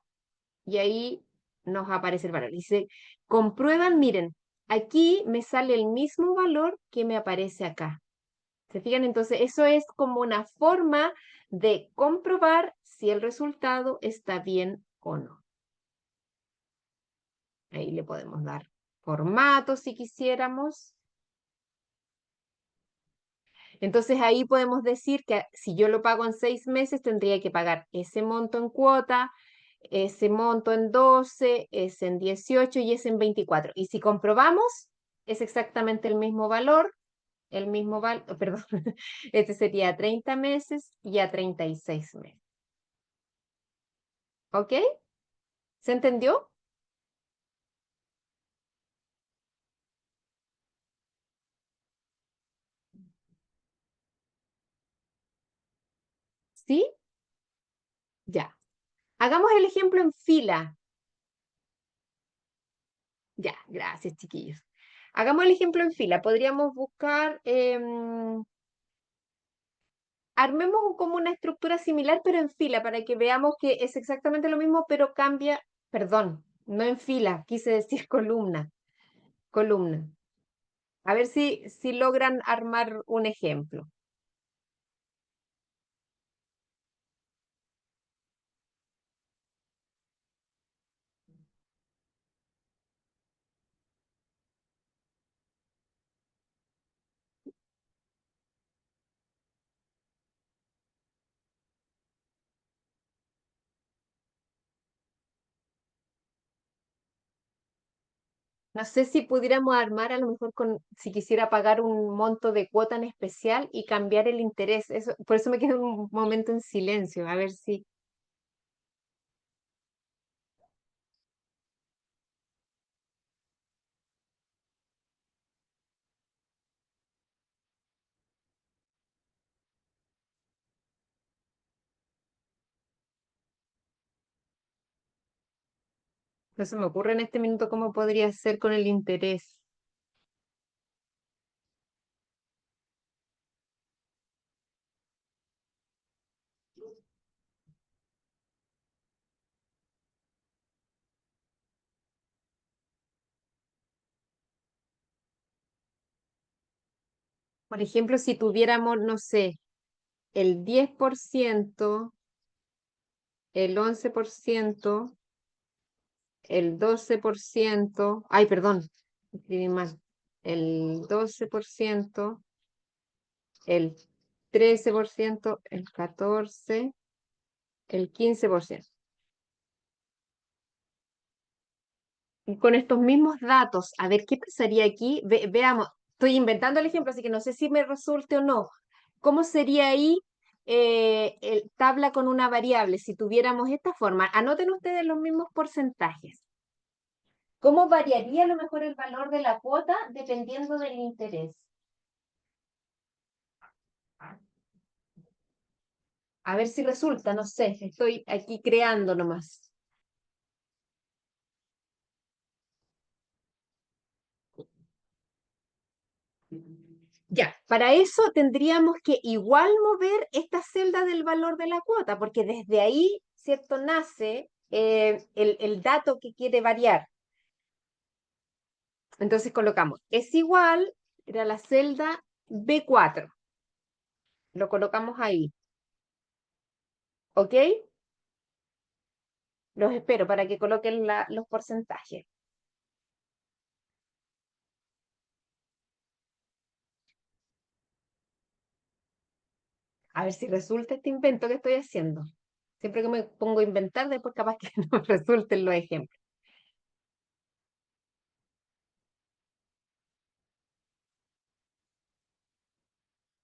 y ahí nos aparece el valor. Dice, comprueban, miren, aquí me sale el mismo valor que me aparece acá. ¿Se fijan? Entonces, eso es como una forma de comprobar si el resultado está bien o no. Ahí le podemos dar formato si quisiéramos. Entonces, ahí podemos decir que si yo lo pago en 6 meses, tendría que pagar ese monto en cuota, ese monto en 12, ese en 18 y ese en 24. Y si comprobamos, es exactamente el mismo valor, perdón, este sería a 30 meses y a 36 meses. ¿Ok? ¿Se entendió? ¿Sí? Ya. Hagamos el ejemplo en fila. Ya, gracias, chiquillos. Hagamos el ejemplo en fila. Podríamos buscar, armemos como una estructura similar, pero en fila, para que veamos que es exactamente lo mismo, pero cambia, perdón, no en fila, quise decir columna, columna. A ver si logran armar un ejemplo. No sé si pudiéramos armar a lo mejor con, si quisiera pagar un monto de cuota en especial y cambiar el interés. Eso, por eso me quedo un momento en silencio, a ver si. No se me ocurre en este minuto cómo podría ser con el interés. Por ejemplo, si tuviéramos, no sé, el 10%, el 11%, el 12%, ay, perdón, escribí mal, el 12%, el 13%, el 14%, el 15%. Y con estos mismos datos, a ver qué pasaría aquí. Veamos, estoy inventando el ejemplo, así que no sé si me resulte o no. ¿Cómo sería ahí tabla con una variable si tuviéramos esta forma? Anoten ustedes los mismos porcentajes. ¿Cómo variaría a lo mejor el valor de la cuota dependiendo del interés? A ver si resulta, no sé, estoy aquí creando nomás. Ya, para eso tendríamos que igual mover esta celda del valor de la cuota, porque desde ahí, ¿cierto? Nace el dato que quiere variar. Entonces colocamos, es igual, era la celda B4. Lo colocamos ahí. ¿Ok? Los espero para que coloquen los porcentajes. A ver si resulta este invento que estoy haciendo. Siempre que me pongo a inventar, después capaz que no resulten los ejemplos.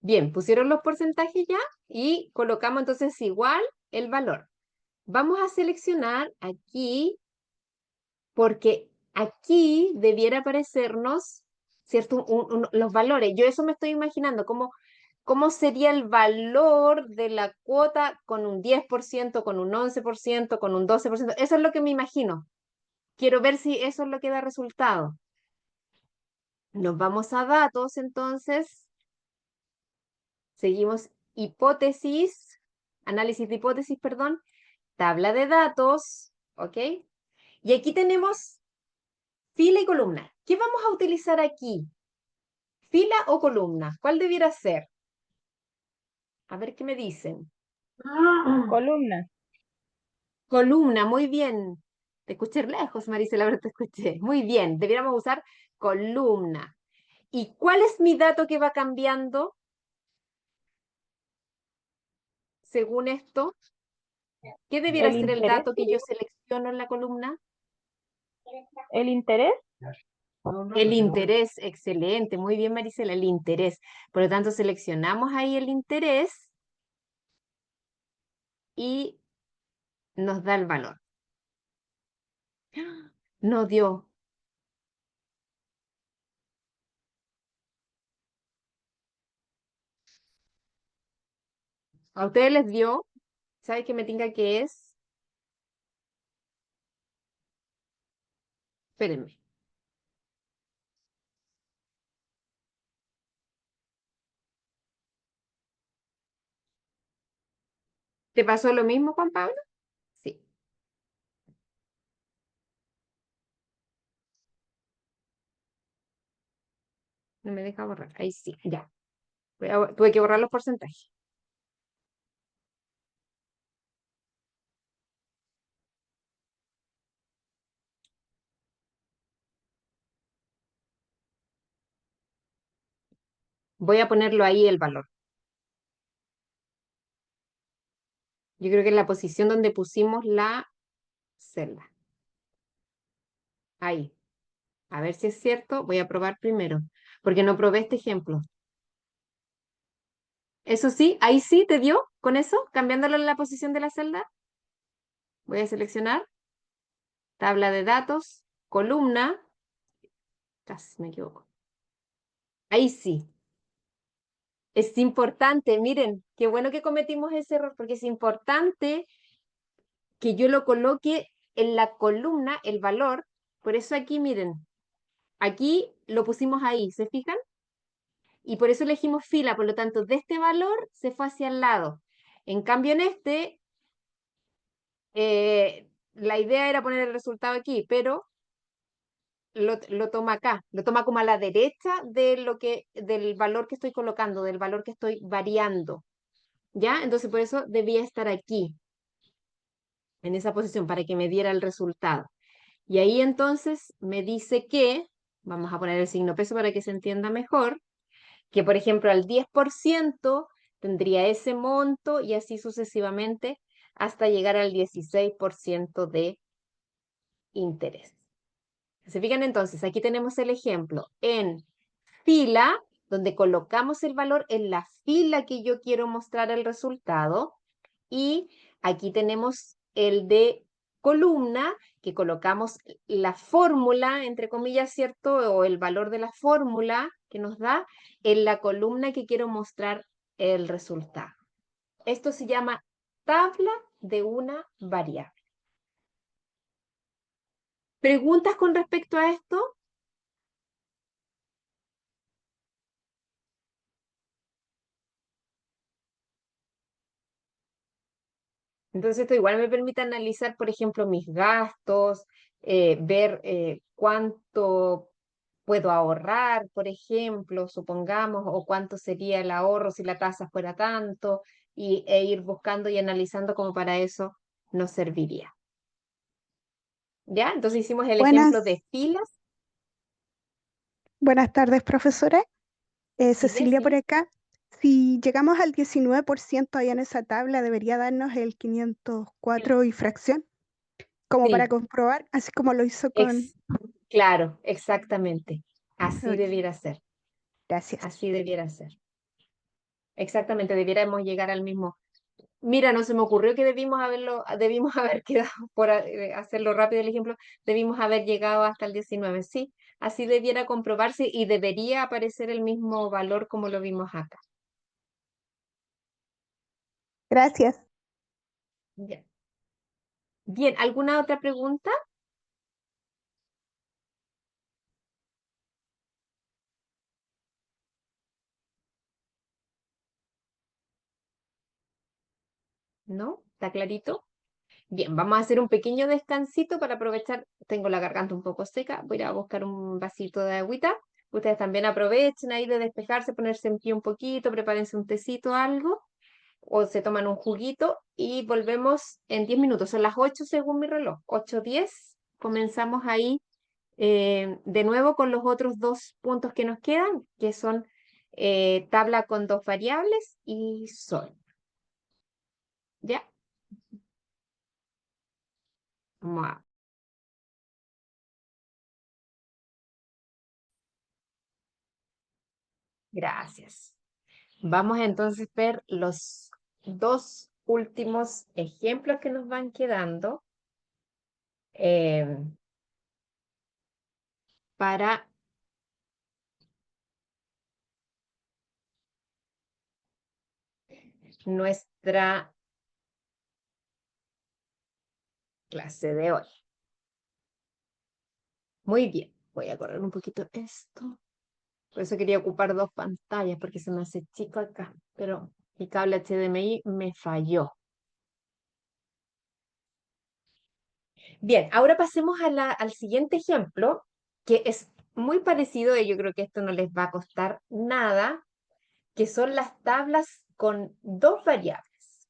Bien, pusieron los porcentajes ya y colocamos entonces igual el valor. Vamos a seleccionar aquí, porque aquí debiera aparecernos, ¿cierto? Los valores. Yo eso me estoy imaginando, cómo sería el valor de la cuota con un 10%, con un 11%, con un 12%. Eso es lo que me imagino. Quiero ver si eso es lo que da resultado. Nos vamos a datos, entonces. Seguimos hipótesis, análisis de hipótesis, perdón, tabla de datos, ¿ok? Y aquí tenemos fila y columna. ¿Qué vamos a utilizar aquí? ¿Fila o columna? ¿Cuál debiera ser? A ver qué me dicen. Columna. Columna, muy bien. Te escuché lejos, Marisela, ahora te escuché. Muy bien, debiéramos usar columna. ¿Y cuál es mi dato que va cambiando según esto? ¿Qué debiera El ser el interés dato que sería yo selecciono en la columna? el interés. El interés, excelente, muy bien, Marisela, el interés. Por lo tanto, seleccionamos ahí el interés y nos da el valor. No dio. ¿A ustedes les dio? ¿Sabe qué me tinga que es? Espérenme. ¿Te pasó lo mismo, Juan Pablo? Sí, no me deja borrar. Ahí sí, ya. Tuve que borrar los porcentajes. Voy a ponerlo ahí el valor. Yo creo que en la posición donde pusimos la celda. Ahí. A ver si es cierto. Voy a probar primero, porque no probé este ejemplo. Eso sí, ahí sí te dio con eso, cambiándolo en la posición de la celda. Voy a seleccionar tabla de datos, columna. Casi me equivoco. Ahí sí. Es importante, miren, qué bueno que cometimos ese error, porque es importante que yo lo coloque en la columna, el valor. Por eso aquí, miren, aquí lo pusimos ahí, ¿se fijan? Y por eso elegimos fila, por lo tanto, de este valor se fue hacia el lado. En cambio, en este, la idea era poner el resultado aquí, pero lo toma acá, lo toma como a la derecha de del valor que estoy colocando, del valor que estoy variando. ¿Ya? Entonces, por eso debía estar aquí, en esa posición, para que me diera el resultado. Y ahí entonces me dice que, vamos a poner el signo peso para que se entienda mejor, que por ejemplo al 10% tendría ese monto y así sucesivamente hasta llegar al 16% de interés. ¿Se fijan entonces? Aquí tenemos el ejemplo en fila, donde colocamos el valor en la fila que yo quiero mostrar el resultado, y aquí tenemos el de columna, que colocamos la fórmula, entre comillas, ¿cierto? O el valor de la fórmula que nos da en la columna que quiero mostrar el resultado. Esto se llama tabla de una variable. ¿Preguntas con respecto a esto? Entonces esto igual me permite analizar, por ejemplo, mis gastos, ver cuánto puedo ahorrar, por ejemplo, supongamos, o cuánto sería el ahorro si la tasa fuera tanto, e ir buscando y analizando como para eso nos serviría. ¿Ya? Entonces hicimos el ejemplo Buenas, de filas. buenas tardes, profesora. Sí, Cecilia por Desi. acá. Si llegamos al 19% allá en esa tabla, debería darnos el 504 y fracción, como para Sí, comprobar, así como lo hizo con... ex- claro, exactamente. Así Ok, debiera ser. gracias. Así debiera ser. Exactamente, debiéramos llegar al mismo. Mira, no se me ocurrió que debimos haber quedado, por hacerlo rápido el ejemplo, debimos haber llegado hasta el 19. Sí, así debiera comprobarse y debería aparecer el mismo valor como lo vimos acá. Gracias. Ya. Bien, ¿alguna otra pregunta? ¿No? ¿Está clarito? Bien, vamos a hacer un pequeño descansito para aprovechar. Tengo la garganta un poco seca, voy a ir a buscar un vasito de agüita. Ustedes también aprovechen ahí de despejarse, ponerse en pie un poquito, prepárense un tecito, algo, o se toman un juguito y volvemos en 10 minutos. Son las 8 según mi reloj, 8:10. Comenzamos ahí de nuevo con los otros dos puntos que nos quedan, que son tabla con dos variables y sol. ¿Ya? Vamos a- Gracias. Vamos a entonces ver los dos últimos ejemplos que nos van quedando eh, para nuestra clase de hoy. Muy bien, voy a correr un poquito esto. Por eso quería ocupar dos pantallas porque se me hace chico acá, pero mi cable HDMI me falló. Bien, ahora pasemos al siguiente ejemplo, que es muy parecido y yo creo que esto no les va a costar nada, que son las tablas con dos variables.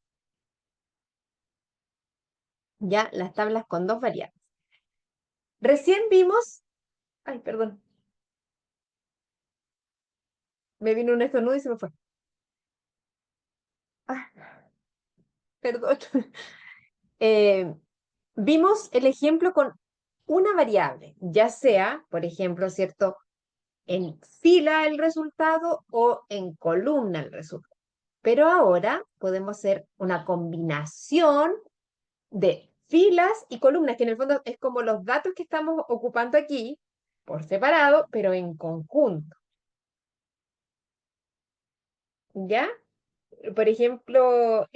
Ya, las tablas con dos variables. Recién vimos, ay, perdón, me vino un estornudo y se me fue. Ah, perdón. Vimos el ejemplo con una variable, ya sea, por ejemplo, ¿cierto?, en fila el resultado o en columna el resultado. Pero ahora podemos hacer una combinación de filas y columnas, que en el fondo es como los datos que estamos ocupando aquí, por separado, pero en conjunto. ¿Ya? Por ejemplo,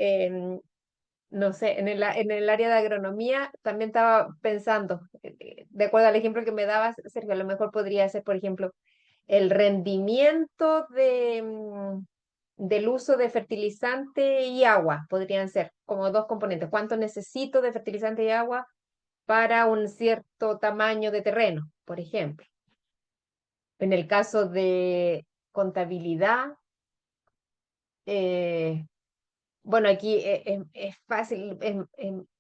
no sé, en el área de agronomía también estaba pensando, de acuerdo al ejemplo que me dabas, Sergio, a lo mejor podría ser, por ejemplo, el rendimiento del uso de fertilizante y agua, podrían ser como dos componentes. ¿Cuánto necesito de fertilizante y agua para un cierto tamaño de terreno, por ejemplo? En el caso de contabilidad, bueno, aquí es fácil,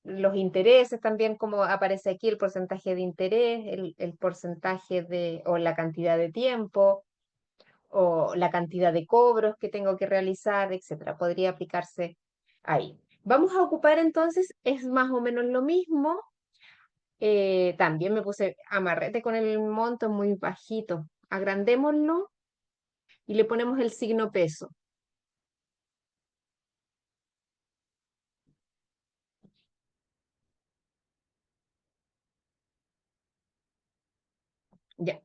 los intereses también, como aparece aquí, el porcentaje de interés, el porcentaje o la cantidad de tiempo, o la cantidad de cobros que tengo que realizar, etcétera. Podría aplicarse ahí. Vamos a ocupar entonces, es más o menos lo mismo. También me puse amarrete con el monto muy bajito. Agrandémoslo y le ponemos el signo peso. Ya.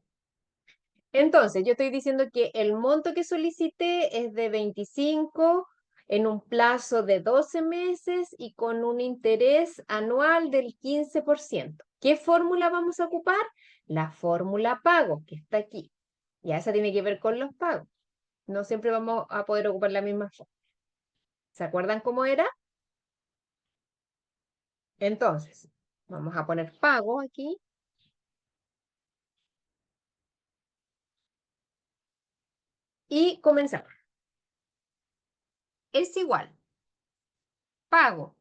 Entonces, yo estoy diciendo que el monto que solicité es de 25 en un plazo de 12 meses y con un interés anual del 15%. ¿Qué fórmula vamos a ocupar? La fórmula pago, que está aquí. Ya esa tiene que ver con los pagos. No siempre vamos a poder ocupar la misma fórmula. ¿Se acuerdan cómo era? Entonces, vamos a poner pago aquí. Y comenzamos. Es igual. Pago.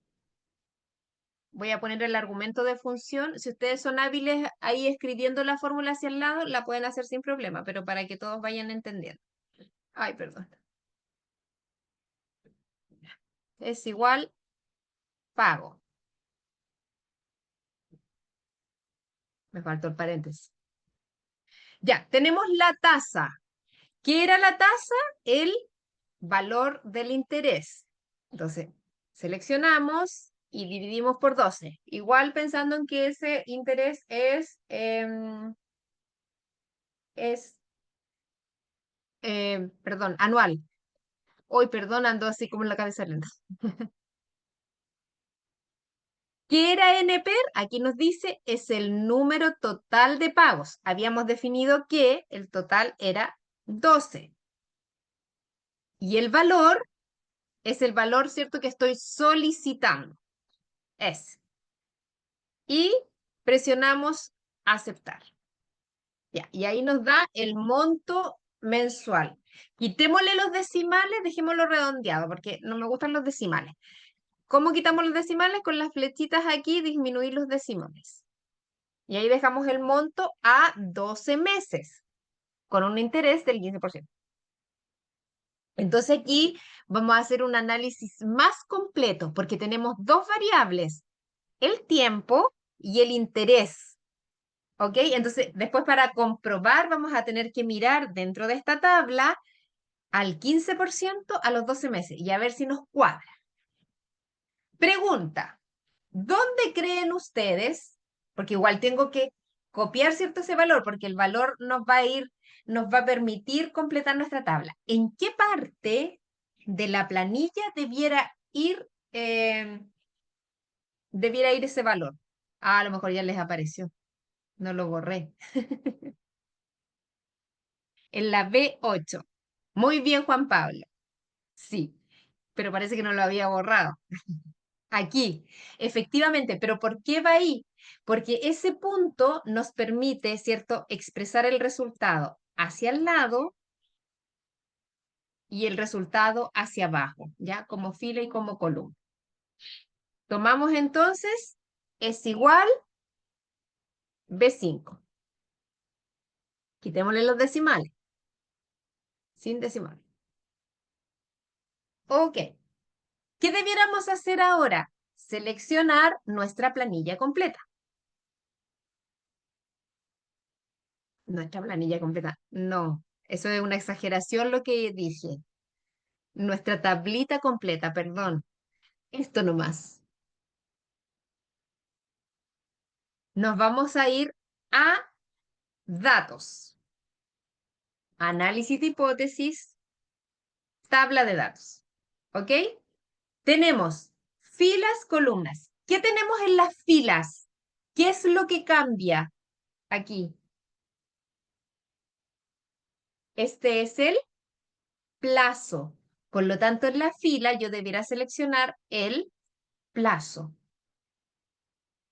Voy a poner el argumento de función. Si ustedes son hábiles ahí escribiendo la fórmula hacia el lado, la pueden hacer sin problema, pero para que todos vayan entendiendo. Ay, perdón. Es igual pago. Me faltó el paréntesis. Ya, tenemos la tasa. ¿Qué era la tasa? El valor del interés. Entonces, seleccionamos y dividimos por 12. Igual pensando en que ese interés es perdón, anual. Hoy, perdón, ando así como en la cabeza lenta. ¿Qué era NPER? Aquí nos dice, es el número total de pagos. Habíamos definido que el total era 12. Y el valor es el valor, ¿cierto?, que estoy solicitando. Es. Y presionamos aceptar. Ya, y ahí nos da el monto mensual. Quitémosle los decimales, dejémoslo redondeado, porque no me gustan los decimales. ¿Cómo quitamos los decimales? Con las flechitas aquí, disminuir los decimales. Y ahí dejamos el monto a 12 meses, con un interés del 15%. Entonces aquí vamos a hacer un análisis más completo, porque tenemos dos variables, el tiempo y el interés. ¿Ok? Entonces, después para comprobar vamos a tener que mirar dentro de esta tabla al 15% a los 12 meses y a ver si nos cuadra. Pregunta, ¿dónde creen ustedes? Porque igual tengo que copiar, ¿cierto?, ese valor, porque el valor nos va a permitir completar nuestra tabla. ¿En qué parte de la planilla debiera ir ese valor? Ah, a lo mejor ya les apareció. No lo borré. En la B8. Muy bien, Juan Pablo. Sí, pero parece que no lo había borrado. Aquí, efectivamente, pero ¿por qué va ahí? Porque ese punto nos permite, ¿cierto?, expresar el resultado hacia el lado y el resultado hacia abajo, ¿ya? Como fila y como columna. Tomamos entonces, es igual B5. Quitémosle los decimales. Sin decimales. Ok. ¿Qué debiéramos hacer ahora? Seleccionar nuestra planilla completa. Nuestra planilla completa. No, eso es una exageración lo que dije. Nuestra tablita completa, perdón. Esto nomás. Nos vamos a ir a datos. Análisis de hipótesis, tabla de datos. ¿Ok? Tenemos filas, columnas. ¿Qué tenemos en las filas? ¿Qué es lo que cambia aquí? Este es el plazo. Por lo tanto, en la fila yo debiera seleccionar el plazo.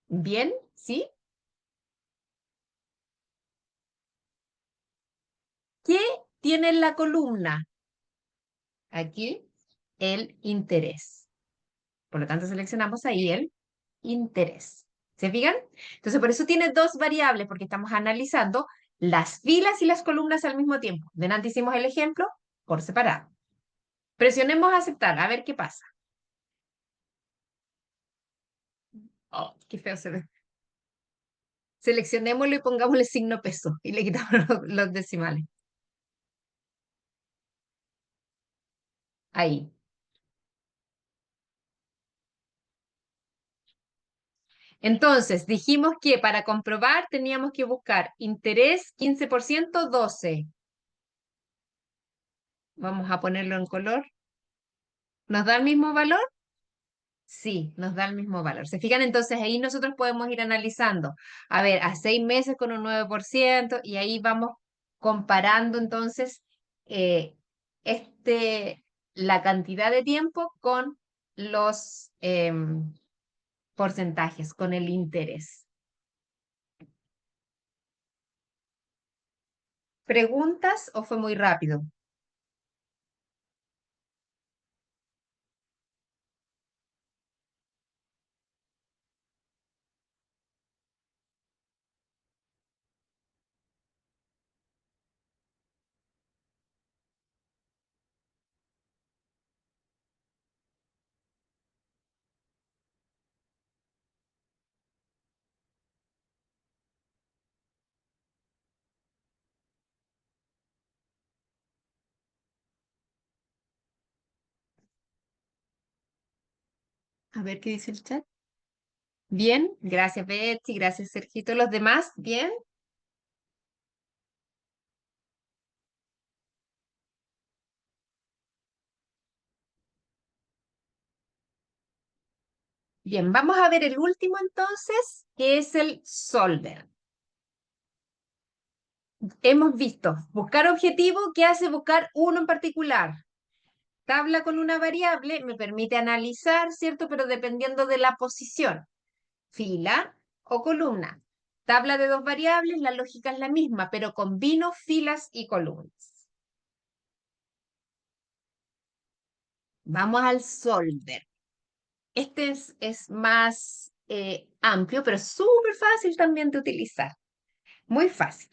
¿Bien? ¿Sí? ¿Qué tiene en la columna? Aquí, el interés. Por lo tanto, seleccionamos ahí el interés. ¿Se fijan? Entonces, por eso tiene dos variables, porque estamos analizando las filas y las columnas al mismo tiempo. Delante hicimos el ejemplo por separado. Presionemos aceptar, a ver qué pasa. Oh, qué feo se ve. Seleccionémoslo y pongámosle signo peso y le quitamos los decimales. Ahí. Entonces, dijimos que para comprobar teníamos que buscar interés 15%, 12. Vamos a ponerlo en color. ¿Nos da el mismo valor? Sí, nos da el mismo valor. ¿Se fijan? Entonces ahí nosotros podemos ir analizando. A ver, a 6 meses con un 9% y ahí vamos comparando entonces eh, este, la cantidad de tiempo con los porcentajes, con el interés. ¿Preguntas o fue muy rápido? A ver qué dice el chat. Bien, gracias Betsy, gracias Sergito. ¿Los demás? Bien. Bien, vamos a ver el último entonces, que es el solver. Hemos visto buscar objetivo, ¿qué hace buscar uno en particular? Tabla con una variable me permite analizar, ¿cierto? Pero dependiendo de la posición, fila o columna. Tabla de dos variables, la lógica es la misma, pero combino filas y columnas. Vamos al solver. Este es más amplio, pero súper fácil también de utilizar. Muy fácil.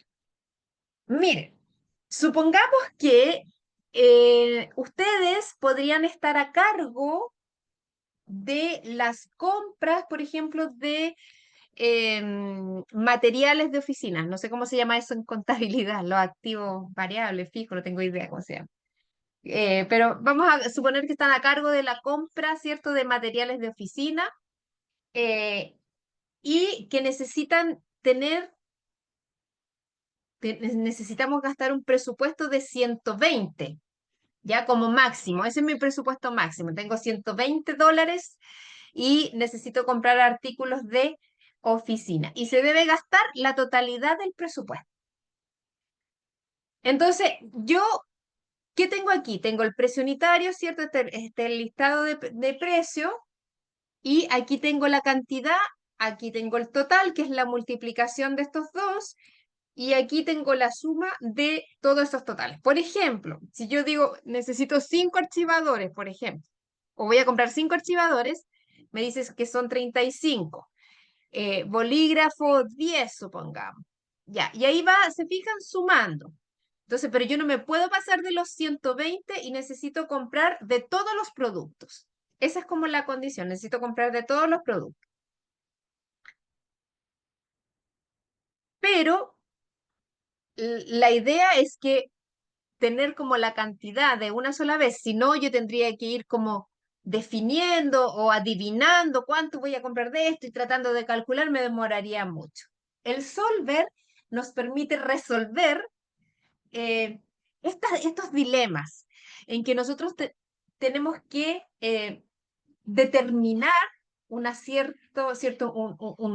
Miren, supongamos que ustedes podrían estar a cargo de las compras, por ejemplo, de materiales de oficina. No sé cómo se llama eso en contabilidad, los activos variables, fijos, no tengo idea cómo se llama. Pero vamos a suponer que están a cargo de la compra, ¿cierto?, de materiales de oficina eh, y que necesitan tener, necesitamos gastar un presupuesto de 120, ya como máximo. Ese es mi presupuesto máximo. Tengo $120 y necesito comprar artículos de oficina. Y se debe gastar la totalidad del presupuesto. Entonces, yo, ¿qué tengo aquí? Tengo el precio unitario, ¿cierto? Este el listado de precio. Y aquí tengo la cantidad, aquí tengo el total, que es la multiplicación de estos dos. Y aquí tengo la suma de todos estos totales. Por ejemplo, si yo digo, necesito 5 archivadores, por ejemplo, o voy a comprar 5 archivadores, me dices que son 35. Bolígrafo 10, supongamos. Ya, y ahí va, se fijan, sumando. Entonces, pero yo no me puedo pasar de los 120 y necesito comprar de todos los productos. Esa es como la condición, necesito comprar de todos los productos. Pero la idea es que tener como la cantidad de una sola vez, si no yo tendría que ir como definiendo o adivinando cuánto voy a comprar de esto y tratando de calcular, me demoraría mucho. El solver nos permite resolver estos dilemas en que nosotros tenemos que determinar un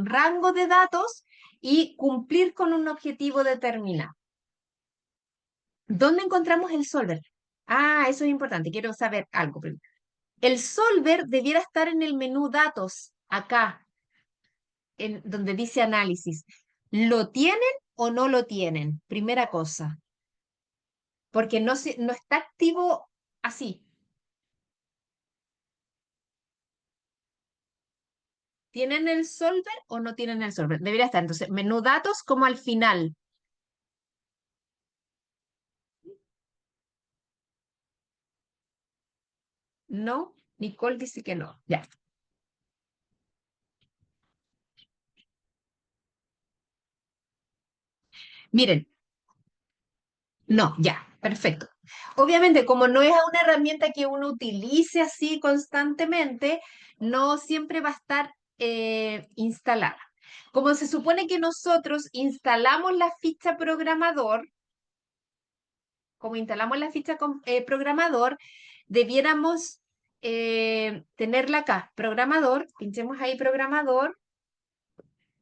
rango de datos y cumplir con un objetivo determinado. ¿Dónde encontramos el solver? Ah, eso es importante, quiero saber algo primero. El solver debiera estar en el menú datos, acá, en donde dice análisis. ¿Lo tienen o no lo tienen? Primera cosa. Porque no está activo así. ¿Tienen el solver o no tienen el solver? Debería estar. Entonces, menú datos como al final. No, Nicole dice que no. Ya. Miren. No, ya, perfecto. Obviamente, como no es una herramienta que uno utilice así constantemente, no siempre va a estar instalada. Como se supone que nosotros instalamos la ficha programador, como instalamos la ficha programador, debiéramos tenerla acá, programador, pinchemos ahí programador,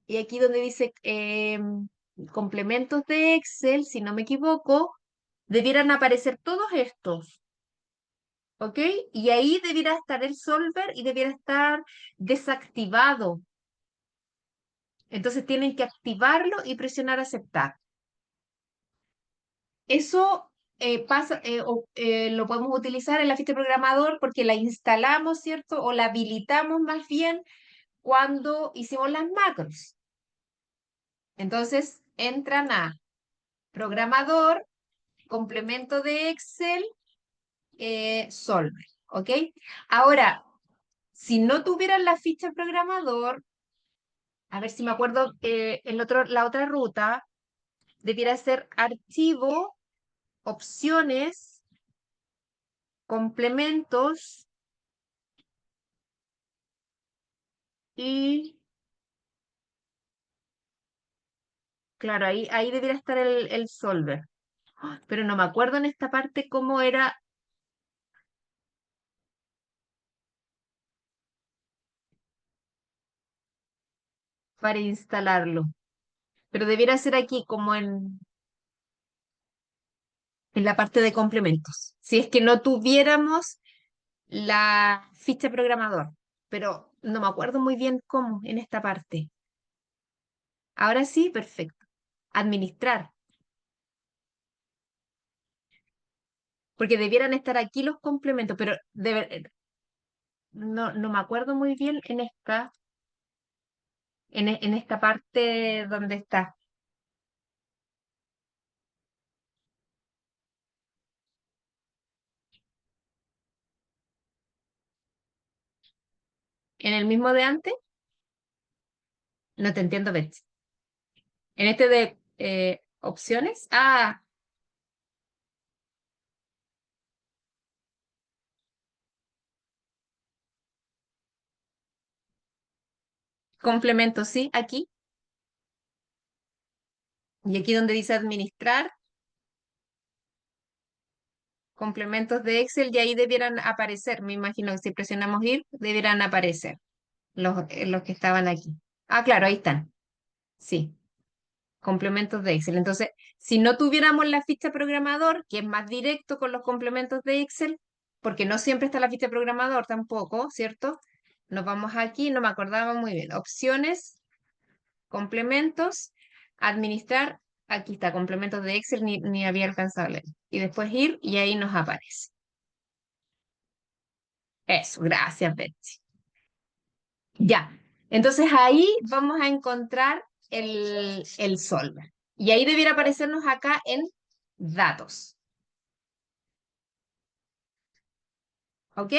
y aquí donde dice complementos de Excel, si no me equivoco, debieran aparecer todos estos, ¿ok? Y ahí debiera estar el solver y debiera estar desactivado. Entonces tienen que activarlo y presionar aceptar. Eso lo podemos utilizar en la ficha programador porque la instalamos, ¿cierto? O la habilitamos más bien cuando hicimos las macros. Entonces entran a programador, complemento de Excel, solver, ¿ok? Ahora, si no tuvieran la ficha programador, a ver si me acuerdo, la otra ruta debiera ser archivo, opciones, complementos y, claro, ahí debiera estar el solver. ¡Ah! Pero no me acuerdo en esta parte cómo era para instalarlo. Pero debiera ser aquí como en la parte de complementos. Si es que no tuviéramos la ficha programador, pero no me acuerdo muy bien cómo en esta parte. Ahora sí, perfecto. Administrar, porque debieran estar aquí los complementos, pero no me acuerdo muy bien en esta parte donde está. ¿En el mismo de antes? No te entiendo, Betsy. En este de opciones. Ah, complementos, sí, aquí. Y aquí donde dice administrar, complementos de Excel, y ahí debieran aparecer. Me imagino que si presionamos ir, debieran aparecer los que estaban aquí. Ah, claro, ahí están. Sí, complementos de Excel. Entonces, si no tuviéramos la ficha programador, que es más directo con los complementos de Excel, porque no siempre está la ficha programador tampoco, ¿cierto? Nos vamos aquí, no me acordaba muy bien. Opciones, complementos, administrar. Aquí está, complementos de Excel, ni había alcanzado a leer. Y después ir y ahí nos aparece. Eso, gracias, Betsy. Ya, entonces ahí vamos a encontrar el solver. Y ahí debiera aparecernos acá en datos. ¿Ok?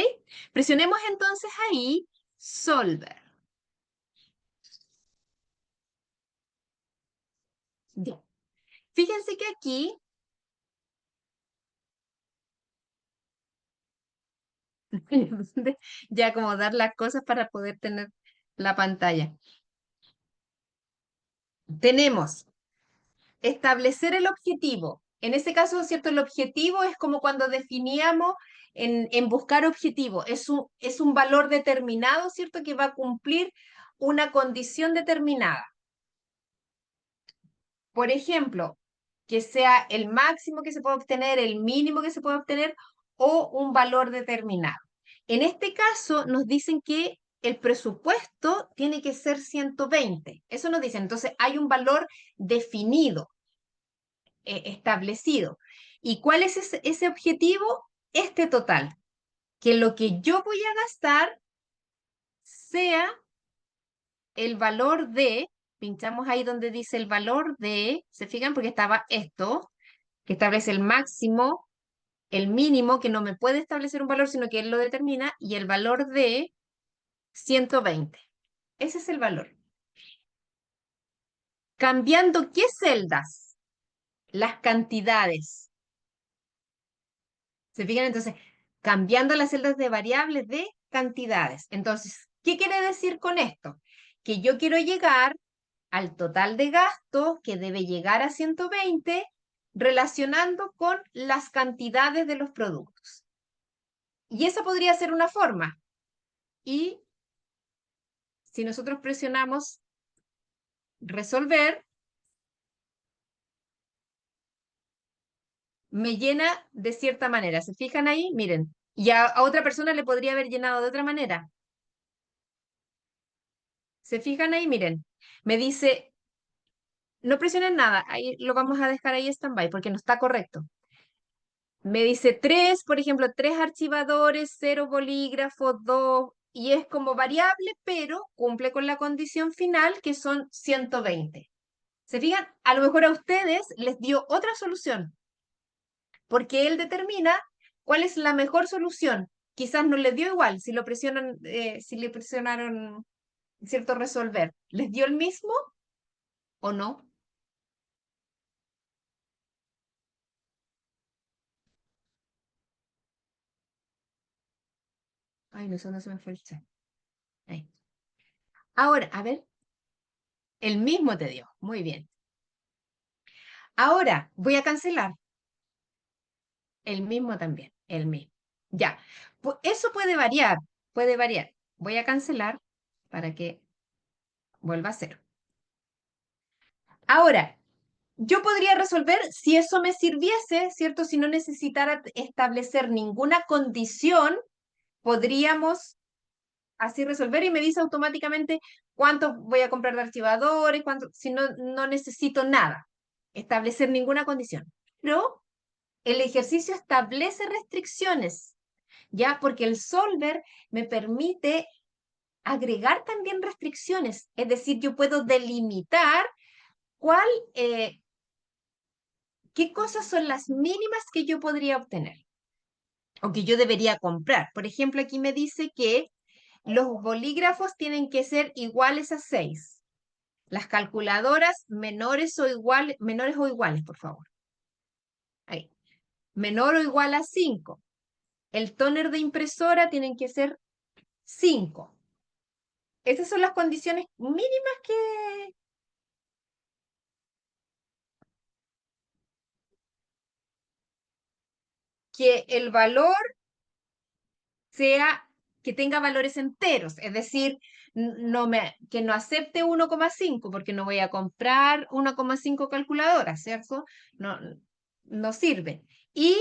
Presionemos entonces ahí solver. Ya. Fíjense que aquí ya acomodar las cosas para poder tener la pantalla. Tenemos establecer el objetivo. En este caso, ¿cierto? El objetivo es como cuando definíamos en buscar objetivo. Es un valor determinado, ¿cierto? Que va a cumplir una condición determinada. Por ejemplo, que sea el máximo que se puede obtener, el mínimo que se puede obtener o un valor determinado. En este caso, nos dicen que el presupuesto tiene que ser 120. Eso nos dicen. Entonces, hay un valor definido, establecido. ¿Y cuál es ese objetivo? Este total. Que lo que yo voy a gastar sea el valor de, pinchamos ahí donde dice el valor de, ¿se fijan? Porque estaba esto, que establece el máximo, el mínimo, que no me puede establecer un valor, sino que él lo determina, y el valor de 120. Ese es el valor. Cambiando qué celdas, las cantidades. ¿Se fijan? Entonces, cambiando las celdas de variables de cantidades. Entonces, ¿qué quiere decir con esto? Que yo quiero llegar al total de gasto que debe llegar a 120 relacionando con las cantidades de los productos. Y esa podría ser una forma. Y si nosotros presionamos resolver, me llena de cierta manera. ¿Se fijan ahí? Miren. Y a otra persona le podría haber llenado de otra manera. ¿Se fijan ahí? Miren. Me dice, no presionen nada. Ahí lo vamos a dejar ahí stand-by porque no está correcto. Me dice 3, por ejemplo, 3 archivadores, 0 bolígrafos, 2, y es como variable, pero cumple con la condición final que son 120. ¿Se fijan? A lo mejor a ustedes les dio otra solución, porque él determina cuál es la mejor solución. Quizás no les dio igual si lo presionan, si le presionaron, ¿cierto? Resolver. ¿Les dio el mismo o no? Ay, no sé dónde se me fue el chat. Ahí. Ahora, a ver. El mismo te dio. Muy bien. Ahora, voy a cancelar. El mismo también. El mismo. Ya. Eso puede variar. Puede variar. Voy a cancelar para que vuelva a cero. Ahora, yo podría resolver si eso me sirviese, ¿cierto? Si no necesitara establecer ninguna condición, podríamos así resolver y me dice automáticamente cuántos voy a comprar de archivadores, cuánto, si no necesito nada, establecer ninguna condición. Pero el ejercicio establece restricciones, ¿ya? Porque el solver me permite agregar también restricciones, es decir, yo puedo delimitar cuál, qué cosas son las mínimas que yo podría obtener o que yo debería comprar. Por ejemplo, aquí me dice que los bolígrafos tienen que ser iguales a 6. Las calculadoras menores o iguales, por favor. Ahí. Menor o igual a 5. El tóner de impresora tienen que ser 5. Esas son las condiciones mínimas que el valor sea, que tenga valores enteros, es decir, que no acepte 1,5 porque no voy a comprar 1,5 calculadoras, ¿cierto? No, no sirve. Y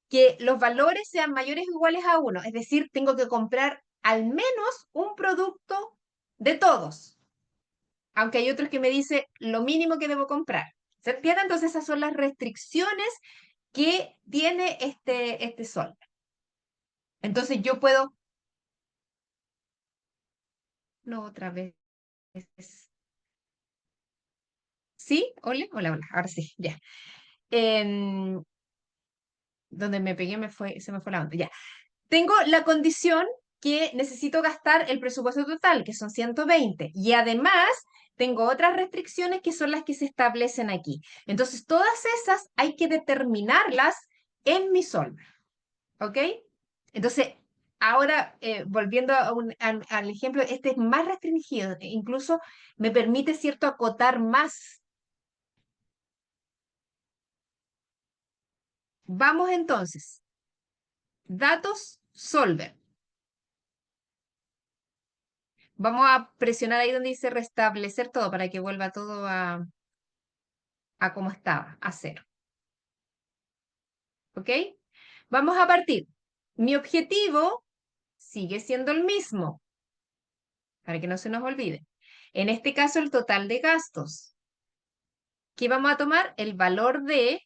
que los valores sean mayores o iguales a 1, es decir, tengo que comprar al menos un producto de todos, aunque hay otros que me dicen lo mínimo que debo comprar. ¿Se entiende? Entonces esas son las restricciones que tiene este sol. Entonces yo puedo, no otra vez. ¿Sí? Hola, hola, hola. Ahora sí, ya. Donde me pegué se me fue la onda. Ya. Tengo la condición que necesito gastar el presupuesto total, que son 120. Y además tengo otras restricciones que son las que se establecen aquí. Entonces, todas esas hay que determinarlas en mi solver. ¿Ok? Entonces, ahora, volviendo al ejemplo, este es más restringido, incluso me permite, ¿cierto?, acotar más. Vamos entonces. Datos solver. Vamos a presionar ahí donde dice restablecer todo para que vuelva todo a como estaba, a 0. ¿Ok? Vamos a partir. Mi objetivo sigue siendo el mismo, para que no se nos olvide. En este caso, el total de gastos. ¿Qué vamos a tomar? El valor de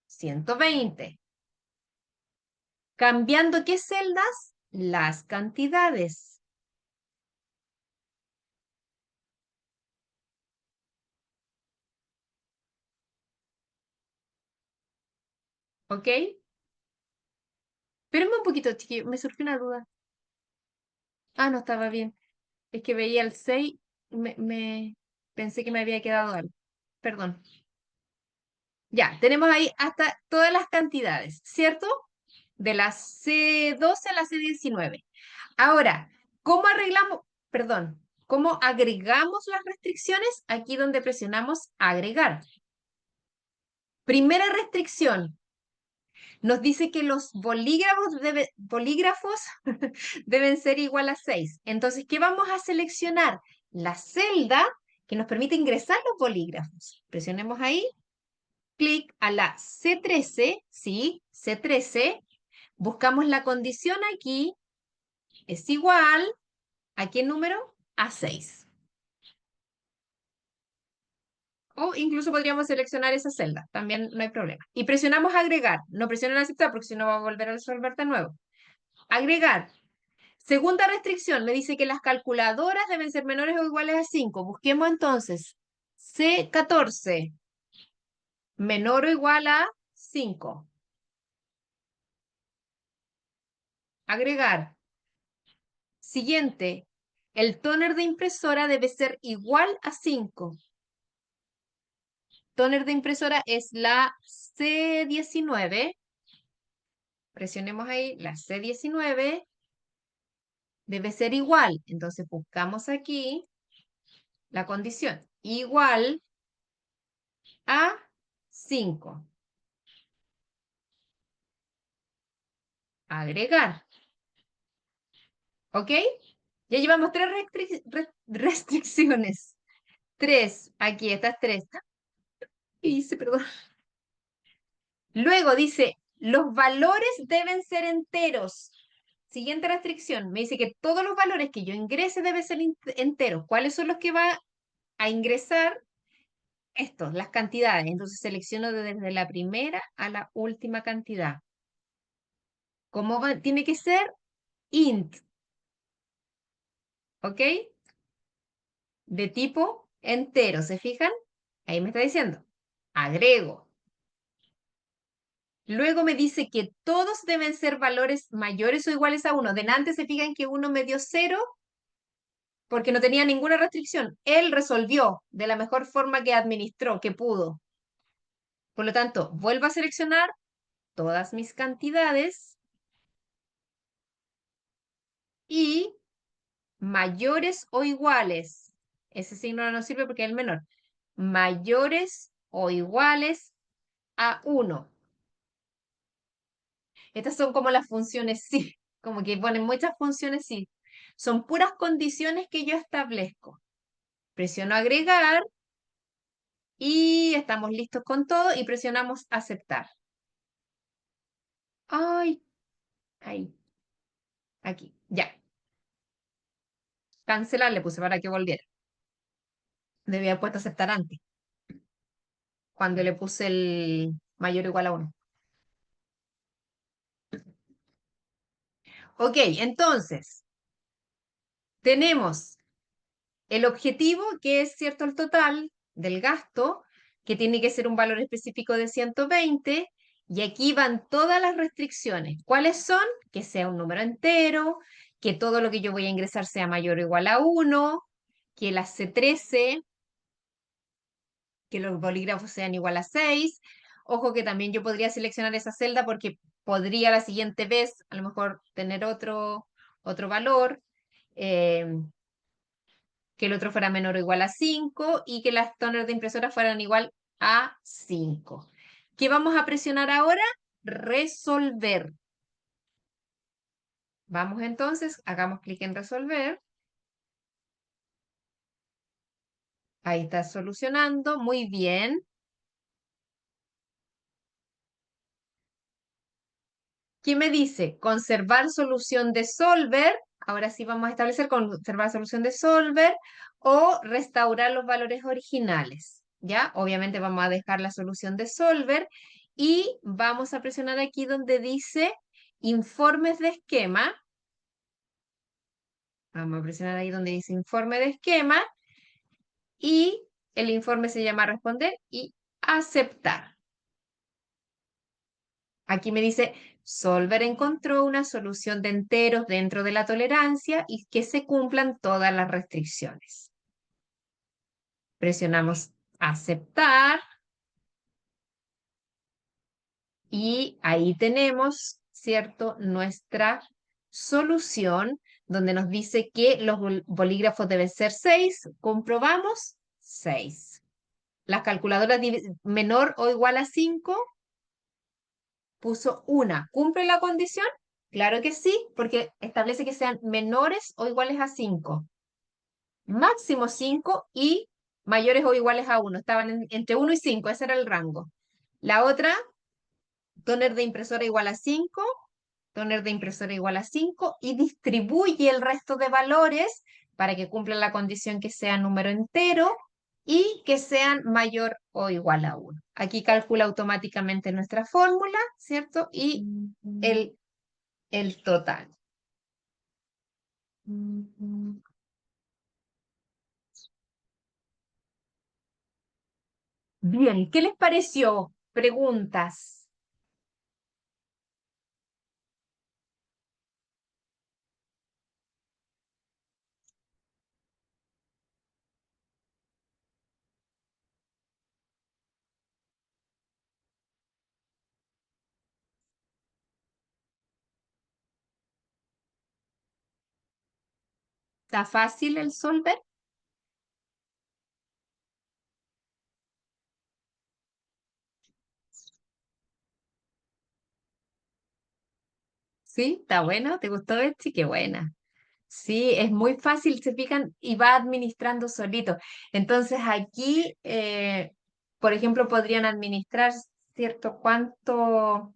120. ¿Cambiando qué celdas? Las cantidades. ¿Ok? Espérenme un poquito, chiquillos, me surgió una duda. Ah, no estaba bien. Es que veía el 6, pensé que me había quedado algo. Perdón. Ya, tenemos ahí hasta todas las cantidades, ¿cierto? De la C12 a la C19. Ahora, ¿cómo arreglamos? Perdón, ¿cómo agregamos las restricciones? Aquí donde presionamos agregar. Primera restricción. Nos dice que los bolígrafos deben ser igual a 6. Entonces, ¿qué vamos a seleccionar? La celda que nos permite ingresar los bolígrafos. Presionemos ahí. Clic a la C13, ¿sí? C13. Buscamos la condición aquí. Es igual, ¿a qué número? A 6. O incluso podríamos seleccionar esa celda, también no hay problema. Y presionamos agregar, no presionen aceptar porque si no va a volver a resolver de nuevo. Agregar. Segunda restricción, me dice que las calculadoras deben ser menores o iguales a 5. Busquemos entonces C14 menor o igual a 5. Agregar. Siguiente, el tóner de impresora debe ser igual a 5. Tóner de impresora es la C19. Presionemos ahí, la C19 debe ser igual. Entonces buscamos aquí la condición. Igual a 5. Agregar. ¿Ok? Ya llevamos 3 restricciones. 3. Aquí, estas 3. Hice, perdón. Luego dice, los valores deben ser enteros. Siguiente restricción, me dice que todos los valores que yo ingrese deben ser enteros. ¿Cuáles son los que va a ingresar? Estos, las cantidades. Entonces selecciono desde la primera a la última cantidad. ¿Cómo tiene que ser? Int. ¿Ok? De tipo entero, ¿se fijan? Ahí me está diciendo. Agrego. Luego me dice que todos deben ser valores mayores o iguales a 1. Delante se fijan que 1 me dio 0 porque no tenía ninguna restricción. Él resolvió de la mejor forma que administró, que pudo. Por lo tanto, vuelvo a seleccionar todas mis cantidades y mayores o iguales. Ese signo no nos sirve porque es el menor. Mayores o iguales a 1. Estas son como las funciones sí, como que ponen muchas funciones sí. Son puras condiciones que yo establezco. Presiono agregar y estamos listos con todo y presionamos aceptar. Ay, ahí, aquí, ya. Cancelar le puse para que volviera. Debía haber puesto aceptar antes, cuando le puse el mayor o igual a 1. Ok, entonces, tenemos el objetivo, que es cierto el total del gasto, que tiene que ser un valor específico de 120, Y aquí van todas las restricciones. ¿Cuáles son? Que sea un número entero, que todo lo que yo voy a ingresar sea mayor o igual a 1, que la C13, que los bolígrafos sean igual a 6. Ojo que también yo podría seleccionar esa celda porque podría la siguiente vez a lo mejor tener otro valor, que el otro fuera menor o igual a 5 y que las toners de impresora fueran igual a 5. ¿Qué vamos a presionar ahora? Resolver. Vamos entonces, hagamos clic en resolver. Ahí está solucionando, muy bien. ¿Qué me dice? Conservar solución de solver. Ahora sí vamos a establecer conservar solución de solver o restaurar los valores originales. ¿Ya? Obviamente vamos a dejar la solución de solver y vamos a presionar aquí donde dice informes de esquema. Vamos a presionar ahí donde dice informe de esquema y el informe se llama responder y aceptar. Aquí me dice, Solver encontró una solución de enteros dentro de la tolerancia y que se cumplan todas las restricciones. Presionamos aceptar y ahí tenemos, ¿cierto?, nuestra solución donde nos dice que los bolígrafos deben ser 6. Comprobamos 6. Las calculadoras menor o igual a 5 puso 1. ¿Cumple la condición? Claro que sí, porque establece que sean menores o iguales a 5. Máximo 5 y mayores o iguales a 1. Estaban entre 1 y 5, ese era el rango. La otra, toner de impresora igual a 5, toner de impresora igual a 5 y distribuye el resto de valores para que cumplan la condición que sea número entero y que sean mayor o igual a 1. Aquí calcula automáticamente nuestra fórmula, ¿cierto? Y el total. Bien, ¿qué les pareció? Preguntas. ¿Está fácil el solver? ¿Sí? ¿Está bueno? ¿Te gustó este? Qué buena. Sí, es muy fácil, se fijan, y va administrando solito. Entonces aquí, por ejemplo, podrían administrar, ¿cierto? Cuánto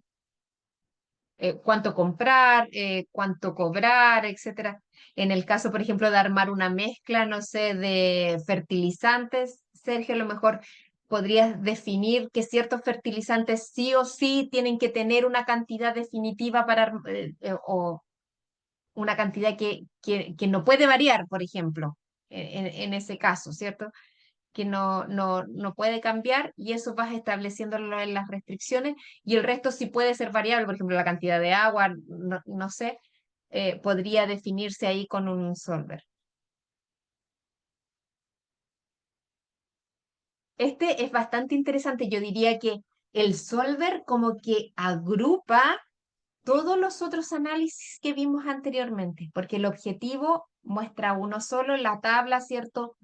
comprar, cuánto cobrar, etcétera. En el caso, por ejemplo, de armar una mezcla, no sé, de fertilizantes, Sergio, a lo mejor podrías definir que ciertos fertilizantes sí o sí tienen que tener una cantidad definitiva o una cantidad que no puede variar, por ejemplo, en ese caso, ¿cierto? Que no puede cambiar y eso vas estableciéndolo en las restricciones y el resto sí puede ser variable, por ejemplo, la cantidad de agua, no sé, podría definirse ahí con un solver. Este es bastante interesante, yo diría que el solver como que agrupa todos los otros análisis que vimos anteriormente, porque el objetivo muestra uno solo, la tabla, ¿cierto?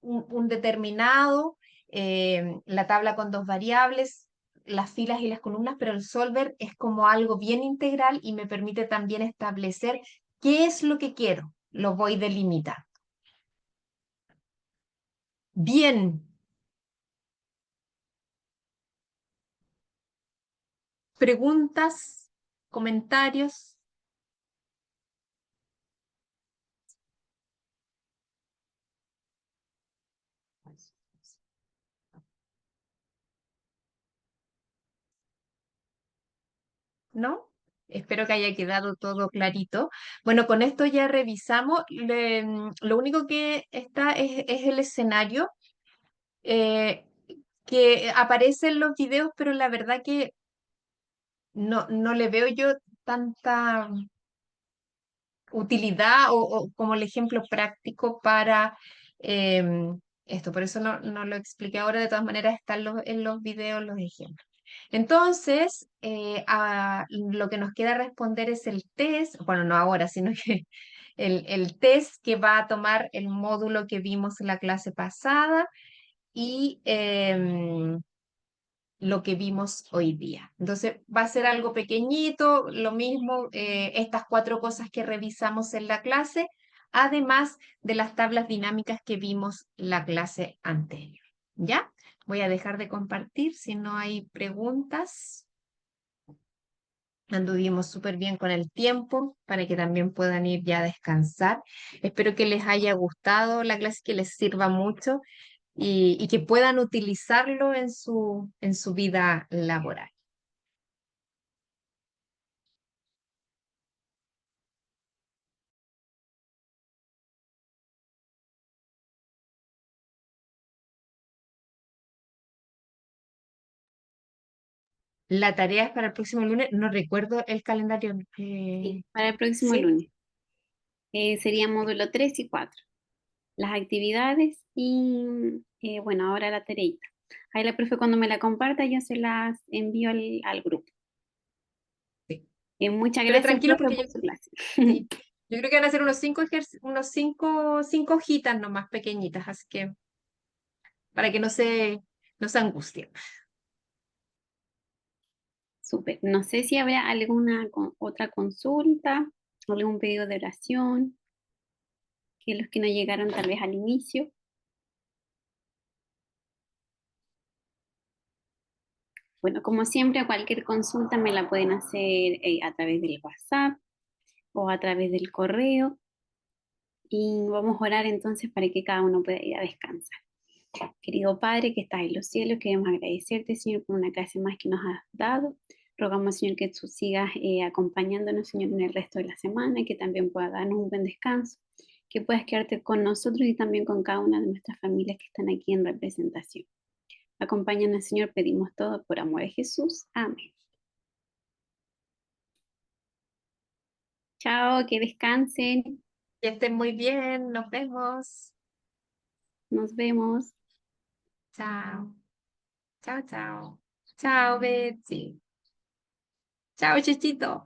Un determinado, la tabla con dos variables, las filas y las columnas, pero el solver es como algo bien integral y me permite también establecer qué es lo que quiero. Lo voy delimitando. Bien. ¿Preguntas? ¿Comentarios? ¿No? Espero que haya quedado todo clarito. Bueno, con esto ya revisamos. Lo único que está es el escenario eh, que aparece en los videos, pero la verdad que no le veo yo tanta utilidad o como el ejemplo práctico para esto. Por eso no lo expliqué ahora. De todas maneras, están en los videos los ejemplos. Entonces, lo que nos queda responder es el test, bueno, no ahora, sino que el test que va a tomar el módulo que vimos en la clase pasada y lo que vimos hoy día. Entonces, va a ser algo pequeñito, lo mismo, estas 4 cosas que revisamos en la clase, además de las tablas dinámicas que vimos la clase anterior. ¿Ya? Voy a dejar de compartir si no hay preguntas. Anduvimos súper bien con el tiempo para que también puedan ir ya a descansar. Espero que les haya gustado la clase, que les sirva mucho y que puedan utilizarlo en su vida laboral. La tarea es para el próximo lunes. No recuerdo el calendario. Sí, para el próximo ¿Sí? lunes. Sería módulo 3 y 4. Las actividades y, bueno, ahora la tareita. Ahí la profe cuando me la comparta yo se las envío al grupo. Sí. Muchas Pero gracias, tranquilos profe, porque por su clase. sí, yo creo que van a ser unos cinco hojitas nomás pequeñitas, así que para que no se angustien. Súper. No sé si habrá alguna otra consulta, algún pedido de oración, que los que no llegaron tal vez al inicio. Bueno, como siempre, cualquier consulta me la pueden hacer a través del WhatsApp o a través del correo. Y vamos a orar entonces para que cada uno pueda ir a descansar. Querido Padre que estás en los cielos, queremos agradecerte, Señor, por una clase más que nos has dado. Rogamos, Señor, que tú sigas acompañándonos, Señor, en el resto de la semana y que también puedas darnos un buen descanso, que puedas quedarte con nosotros y también con cada una de nuestras familias que están aquí en representación. Acompáñanos, Señor, pedimos todo por amor a Jesús. Amén. Chao, que descansen. Que estén muy bien, nos vemos. Nos vemos. Chao. Chao, chao. Chao, Betsy. Chao, Chichito.